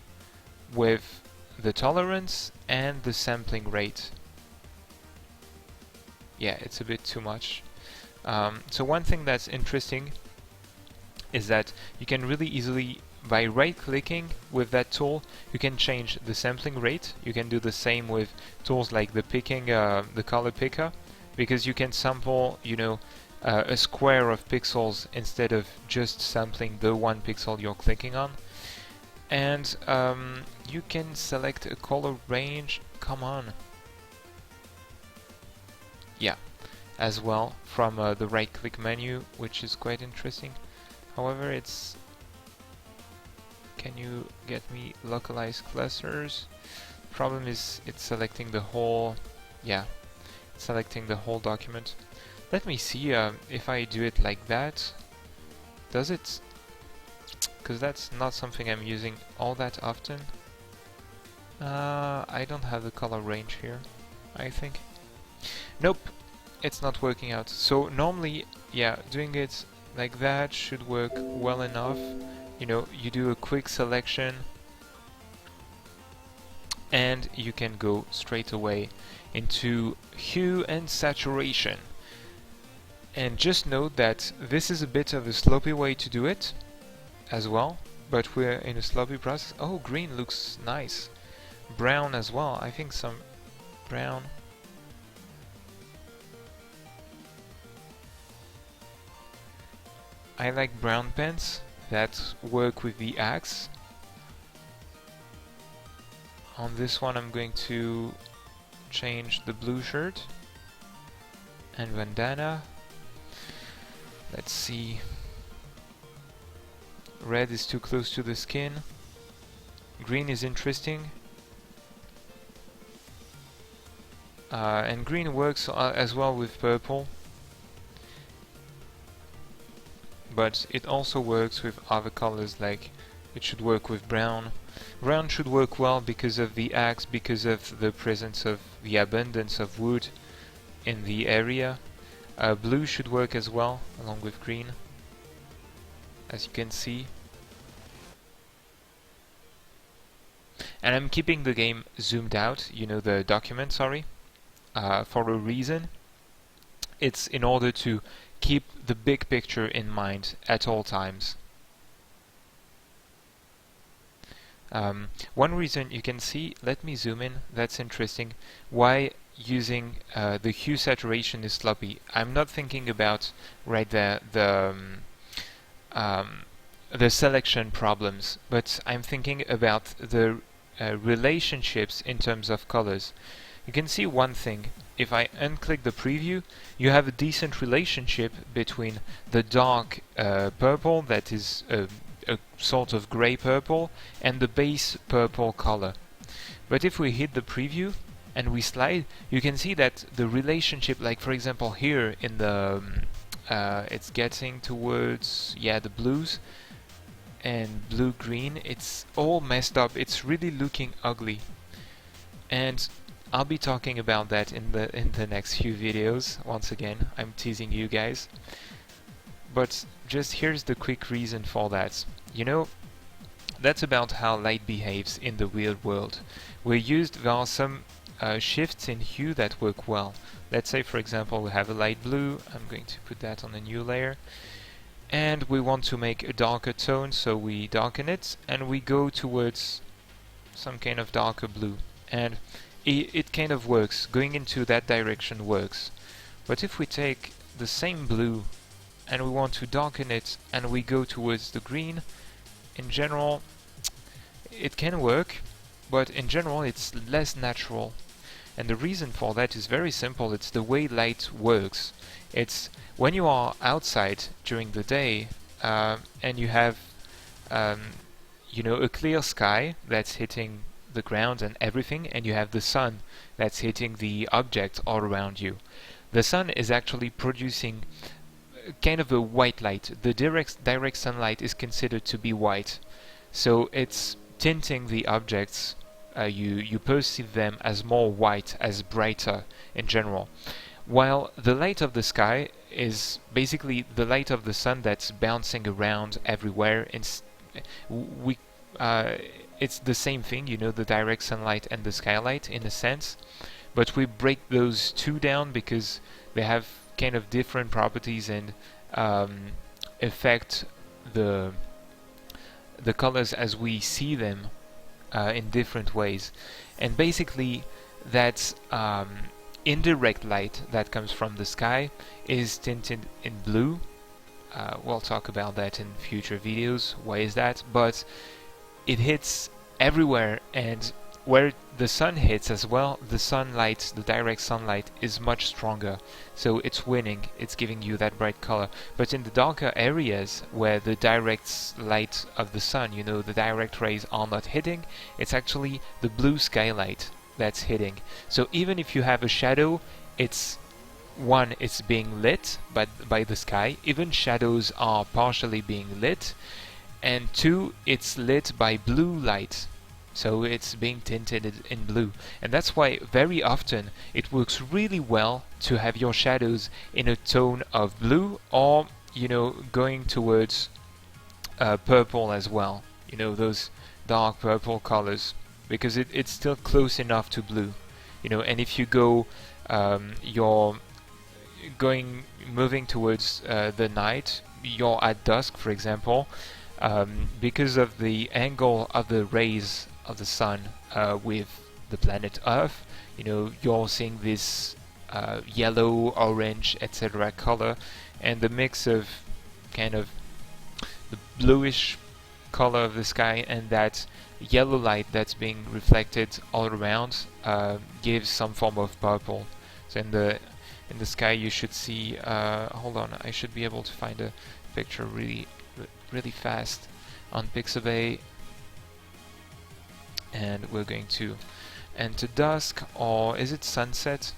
[SPEAKER 1] with the tolerance and the sampling rate. Yeah, it's a bit too much. So one thing that's interesting is that you can really easily, by right-clicking with that tool, you can change the sampling rate. You can do the same with tools like the picking, the color picker, because you can sample, you know, a square of pixels instead of just sampling the 1 pixel you're clicking on. And you can select a color range. Come on. Yeah, as well from the right-click menu, which is quite interesting. However, it's... Can you get me localized clusters? Problem is, it's selecting the whole... Yeah, it's selecting the whole document. Let me see if I do it like that. Does it? Because that's not something I'm using all that often. I don't have the color range here, I think. Nope, it's not working out. So normally, yeah, doing it like that should work well enough. You know, you do a quick selection and you can go straight away into hue and saturation. And just note that this is a bit of a sloppy way to do it as well, but we're in a sloppy process. Oh, green looks nice. Brown as well, I think some brown. I like brown pens that work with the axe. On this one I'm going to change the blue shirt and bandana. Let's see. Red is too close to the skin. Green is interesting. And green works as well with purple. But it also works with other colors, like it should work with brown. Brown should work well because of the axe, because of the presence of the abundance of wood in the area. Blue should work as well, along with green, as you can see. And I'm keeping the game zoomed out, you know, the document, sorry, for a reason. It's in order to keep the big picture in mind at all times. One reason you can see, let me zoom in, that's interesting, why using the hue saturation is sloppy. I'm not thinking about right there the selection problems, but I'm thinking about the relationships in terms of colors. You can see one thing. If I unclick the preview, you have a decent relationship between the dark purple, that is a sort of grey purple, and the base purple color. But if we hit the preview and we slide, you can see that the relationship, like for example here in the it's getting towards, yeah, the blues and blue-green, it's all messed up. It's really looking ugly. And I'll be talking about that in the next few videos. Once again, I'm teasing you guys. But just here's the quick reason for that. You know, That's about how light behaves in the real world. There are some shifts in hue that work well. Let's say, for example, we have a light blue. I'm going to put that on a new layer. And we want to make a darker tone, so we darken it, and we go towards some kind of darker blue. And it kind of works. Going into that direction works. But if we take the same blue and we want to darken it and we go towards the green, in general, it can work, but in general it's less natural. And the reason for that is very simple. It's the way light works. It's when you are outside during the day and you have a clear sky that's hitting the ground and everything, and you have the sun that's hitting the objects all around you. The sun is actually producing kind of a white light. The direct sunlight is considered to be white, so it's tinting the objects. You perceive them as more white, as brighter in general, while the light of the sky is basically the light of the sun that's bouncing around everywhere. We it's the same thing, the direct sunlight and the skylight in a sense, but we break those two down because they have kind of different properties and affect the colors as we see them in different ways. And basically that indirect light that comes from the sky is tinted in blue. We'll talk about that in future videos. Why is that? But it hits everywhere, and where the sun hits as well, the direct sunlight is much stronger, so it's winning, it's giving you that bright color. But in the darker areas where the direct light of the sun, the direct rays are not hitting, it's actually the blue skylight that's hitting. So even if you have a shadow, it's being lit by the sky. Even shadows are partially being lit. And two, it's lit by blue light, so it's being tinted in blue. And that's why very often it works really well to have your shadows in a tone of blue, or going towards purple as well, those dark purple colors, because it's still close enough to blue, and if you go you're moving towards the night, you're at dusk, for example, because of the angle of the rays of the sun with the planet Earth, you're seeing this yellow, orange, etc. color, and the mix of kind of the bluish color of the sky and that yellow light that's being reflected all around gives some form of purple. So in the sky you should see, hold on, I should be able to find a picture really fast on Pixabay, and we're going to enter dusk, or is it sunset?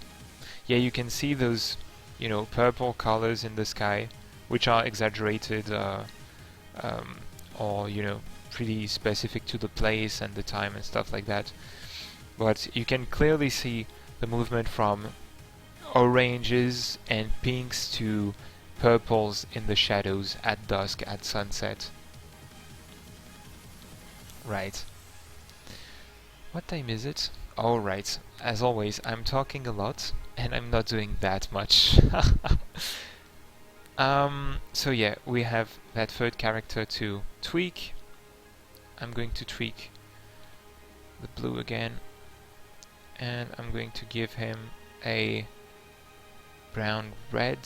[SPEAKER 1] Yeah, you can see those purple colors in the sky, which are exaggerated or pretty specific to the place and the time and stuff like that, but you can clearly see the movement from oranges and pinks to purples in the shadows at dusk, at sunset. Right. What time is it? Oh, right. As always, I'm talking a lot and I'm not doing that much. So yeah, we have that third character to tweak. I'm going to tweak the blue again, and I'm going to give him a brown red.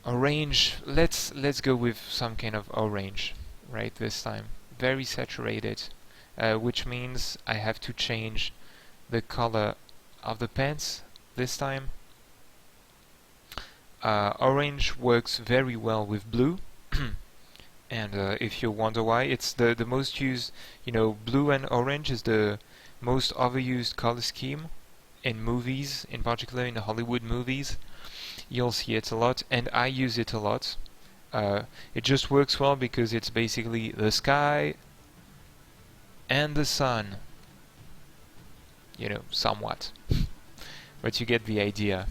[SPEAKER 1] Orange, let's go with some kind of orange right this time. Very saturated, which means I have to change the color of the pants this time. Orange works very well with blue. And if you wonder why, it's the most used, blue and orange is the most overused color scheme in movies, in particular in the Hollywood movies. You'll see it a lot, and I use it a lot. It just works well because it's basically the sky and the sun, somewhat. But you get the idea.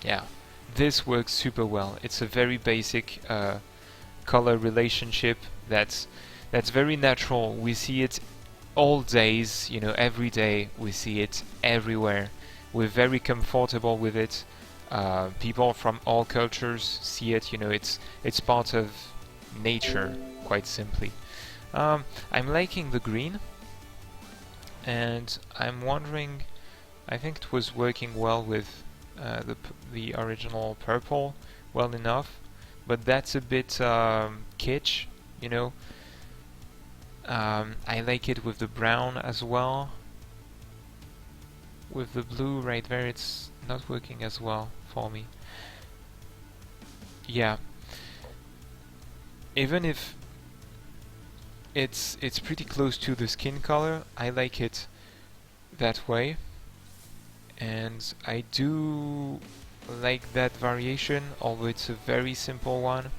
[SPEAKER 1] Yeah, this works super well. It's a very basic color relationship that's very natural. We see it all days, you know, every day. We see it everywhere. We're very comfortable with it. People from all cultures see it. You know, it's part of nature, quite simply. I'm liking the green, and I'm wondering. I think it was working well with the original purple well enough, but that's a bit kitsch, you know. I like it with the brown as well. With the blue right there, it's not working as well for me. Yeah, even if it's pretty close to the skin color, I like it that way. And I do like that variation, although it's a very simple one.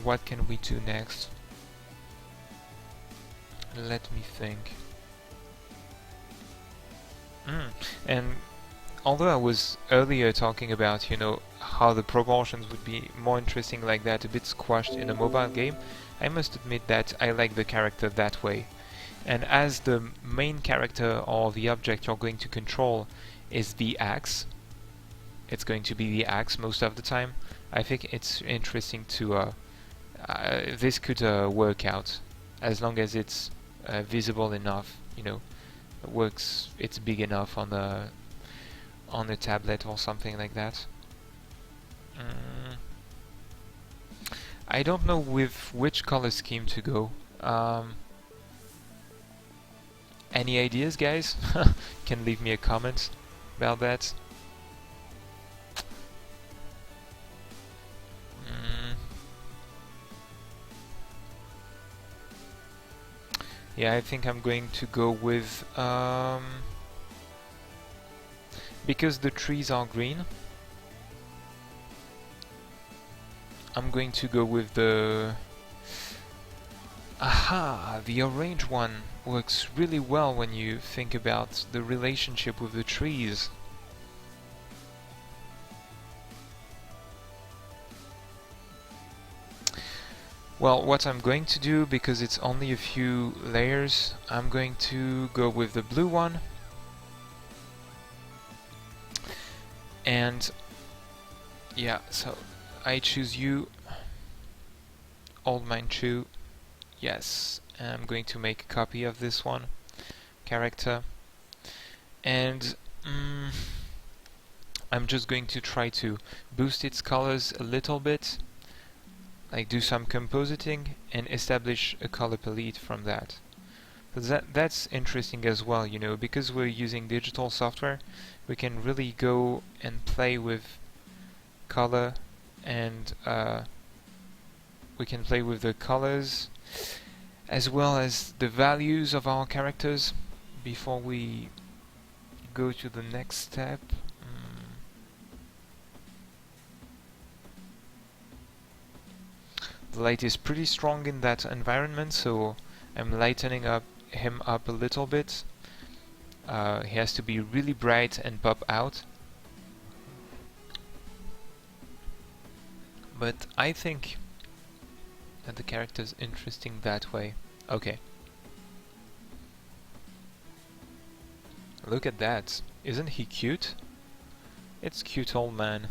[SPEAKER 1] What can we do next? Let me think. And although I was earlier talking about, you know, how the proportions would be more interesting like that, a bit squashed in a mobile game, I must admit that I like the character that way. And as the main character or the object you're going to control is the axe, it's going to be the axe most of the time, I think it's interesting to this could work out as long as it's visible enough, you know, it works, it's big enough on a tablet or something like that. I don't know with which color scheme to go. Any ideas, guys? Can leave me a comment about that. Yeah, I think I'm going to go with because the trees are green, I'm going to go with the the orange one works really well when you think about the relationship with the trees. Well, what I'm going to do, because it's only a few layers, I'm going to go with the blue one. And yeah, so I choose you. Old Mine Chew. Yes, I'm going to make a copy of this one character. And I'm just going to try to boost its colors a little bit, like do some compositing and establish a color palette from that. So that's interesting as well, you know, because we're using digital software, we can really go and play with color, and we can play with the colors as well as the values of our characters before we go to the next step. The light is pretty strong in that environment, so I'm lightening him up a little bit. He has to be really bright and pop out. But I think that the character is interesting that way. Okay. Look at that. Isn't he cute? It's cute, old man.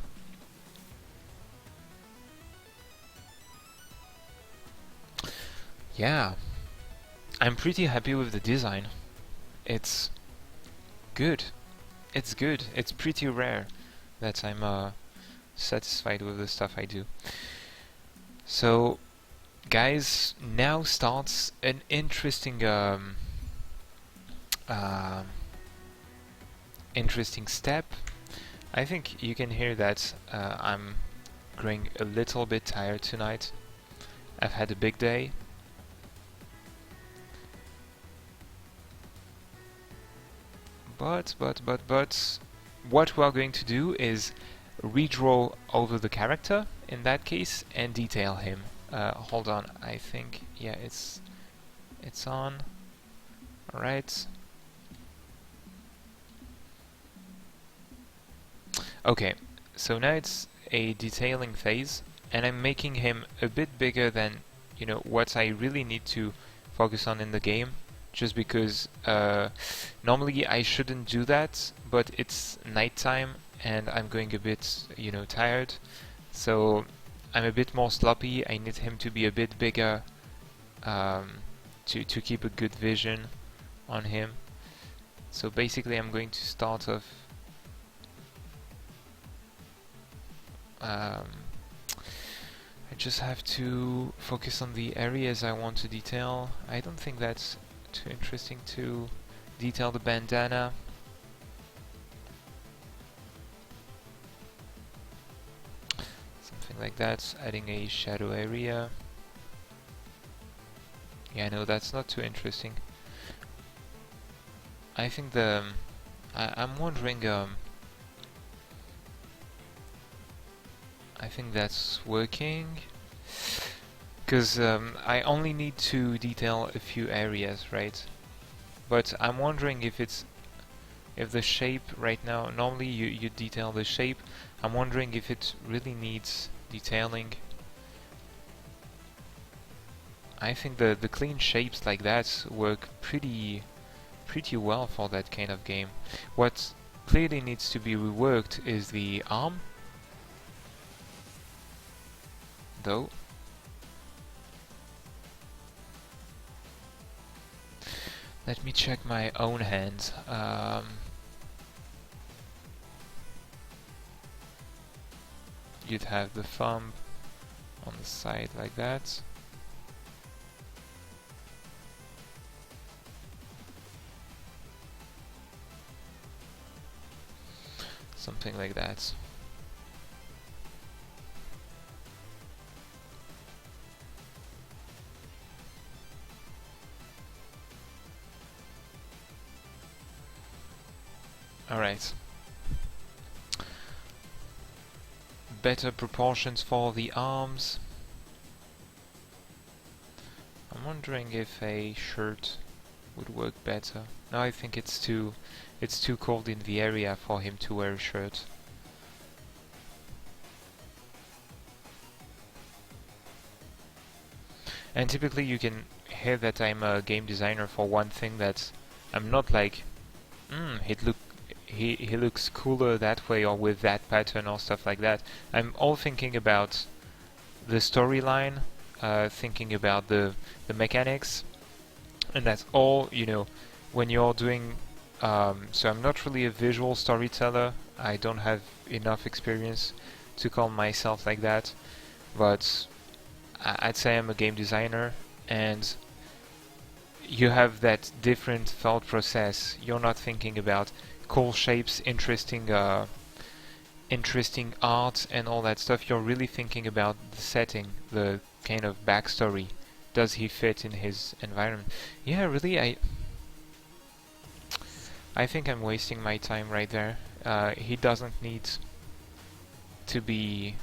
[SPEAKER 1] Yeah. I'm pretty happy with the design. It's good. It's good. It's pretty rare that I'm satisfied with the stuff I do. So, guys, now starts an interesting interesting step. I think you can hear that I'm growing a little bit tired tonight. I've had a big day. But what we're going to do is redraw over the character in that case and detail him. Hold on, I think, yeah, it's on. Alright. Okay, so now it's a detailing phase, and I'm making him a bit bigger than, you know, what I really need to focus on in the game, just because normally I shouldn't do that, but it's nighttime and I'm going a bit, you know, tired, so I'm a bit more sloppy. I need him to be a bit bigger to keep a good vision on him. So basically I'm going to start off I just have to focus on the areas I want to detail. I don't think that's too interesting to detail the bandana. Something like that, adding a shadow area. Yeah, no, that's not too interesting. I think I'm wondering, I think that's working. Because I only need to detail a few areas, right? But I'm wondering if the shape right now, normally you detail the shape. I'm wondering if it really needs detailing. I think the clean shapes like that work pretty well for that kind of game. What clearly needs to be reworked is the arm, though. Let me check my own hand. You'd have the thumb on the side like that. Something like that. Alright. Better proportions for the arms. I'm wondering if a shirt would work better. No, I think it's too cold in the area for him to wear a shirt. And typically you can hear that I'm a game designer for one thing, that I'm not like, he looks cooler that way or with that pattern or stuff like that. I'm all thinking about the storyline, thinking about the mechanics, and that's all, you know, when you're doing so I'm not really a visual storyteller. I don't have enough experience to call myself like that, but I'd say I'm a game designer, and you have that different thought process. You're not thinking about cool shapes, interesting art and all that stuff. You're really thinking about the setting, the kind of backstory. Does he fit in his environment? Yeah, really, I think I'm wasting my time right there. He doesn't need to be...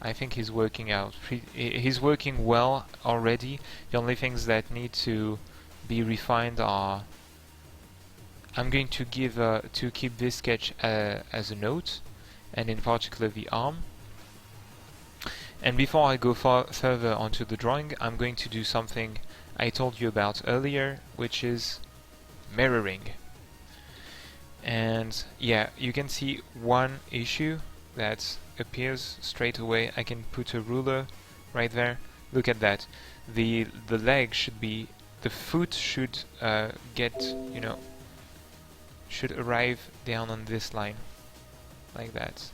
[SPEAKER 1] I think he's working out. He's working well already. The only things that need to be refined are... I'm going to give to keep this sketch as a note, and in particular the arm. And before I go further onto the drawing, I'm going to do something I told you about earlier, which is mirroring. And yeah, you can see one issue that appears straight away. I can put a ruler right there. Look at that. The leg should be, the foot should get, you know, should arrive down on this line, like that.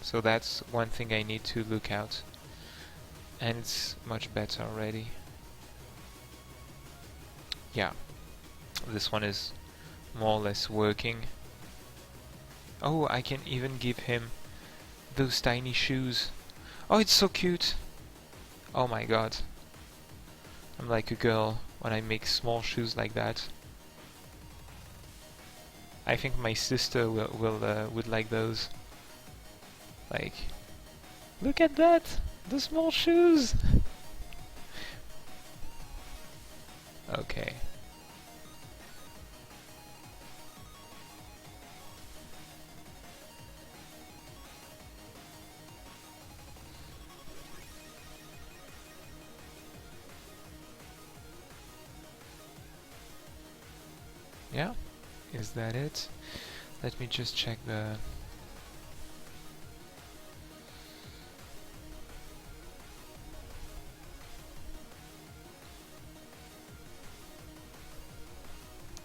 [SPEAKER 1] So that's one thing I need to look out, and it's much better already. Yeah, this one is more or less working. Oh, I can even give him those tiny shoes. Oh, it's so cute. Oh my god. I'm like a girl when I make small shoes like that. I think my sister would like those. Like, look at that! The small shoes! Okay. Yeah, is that it? Let me just check the...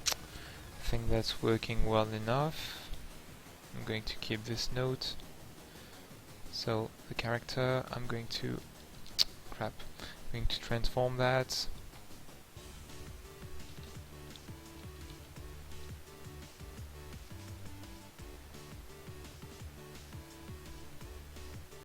[SPEAKER 1] I think that's working well enough. I'm going to keep this note. So the character, I'm going to... crap. I'm going to transform that.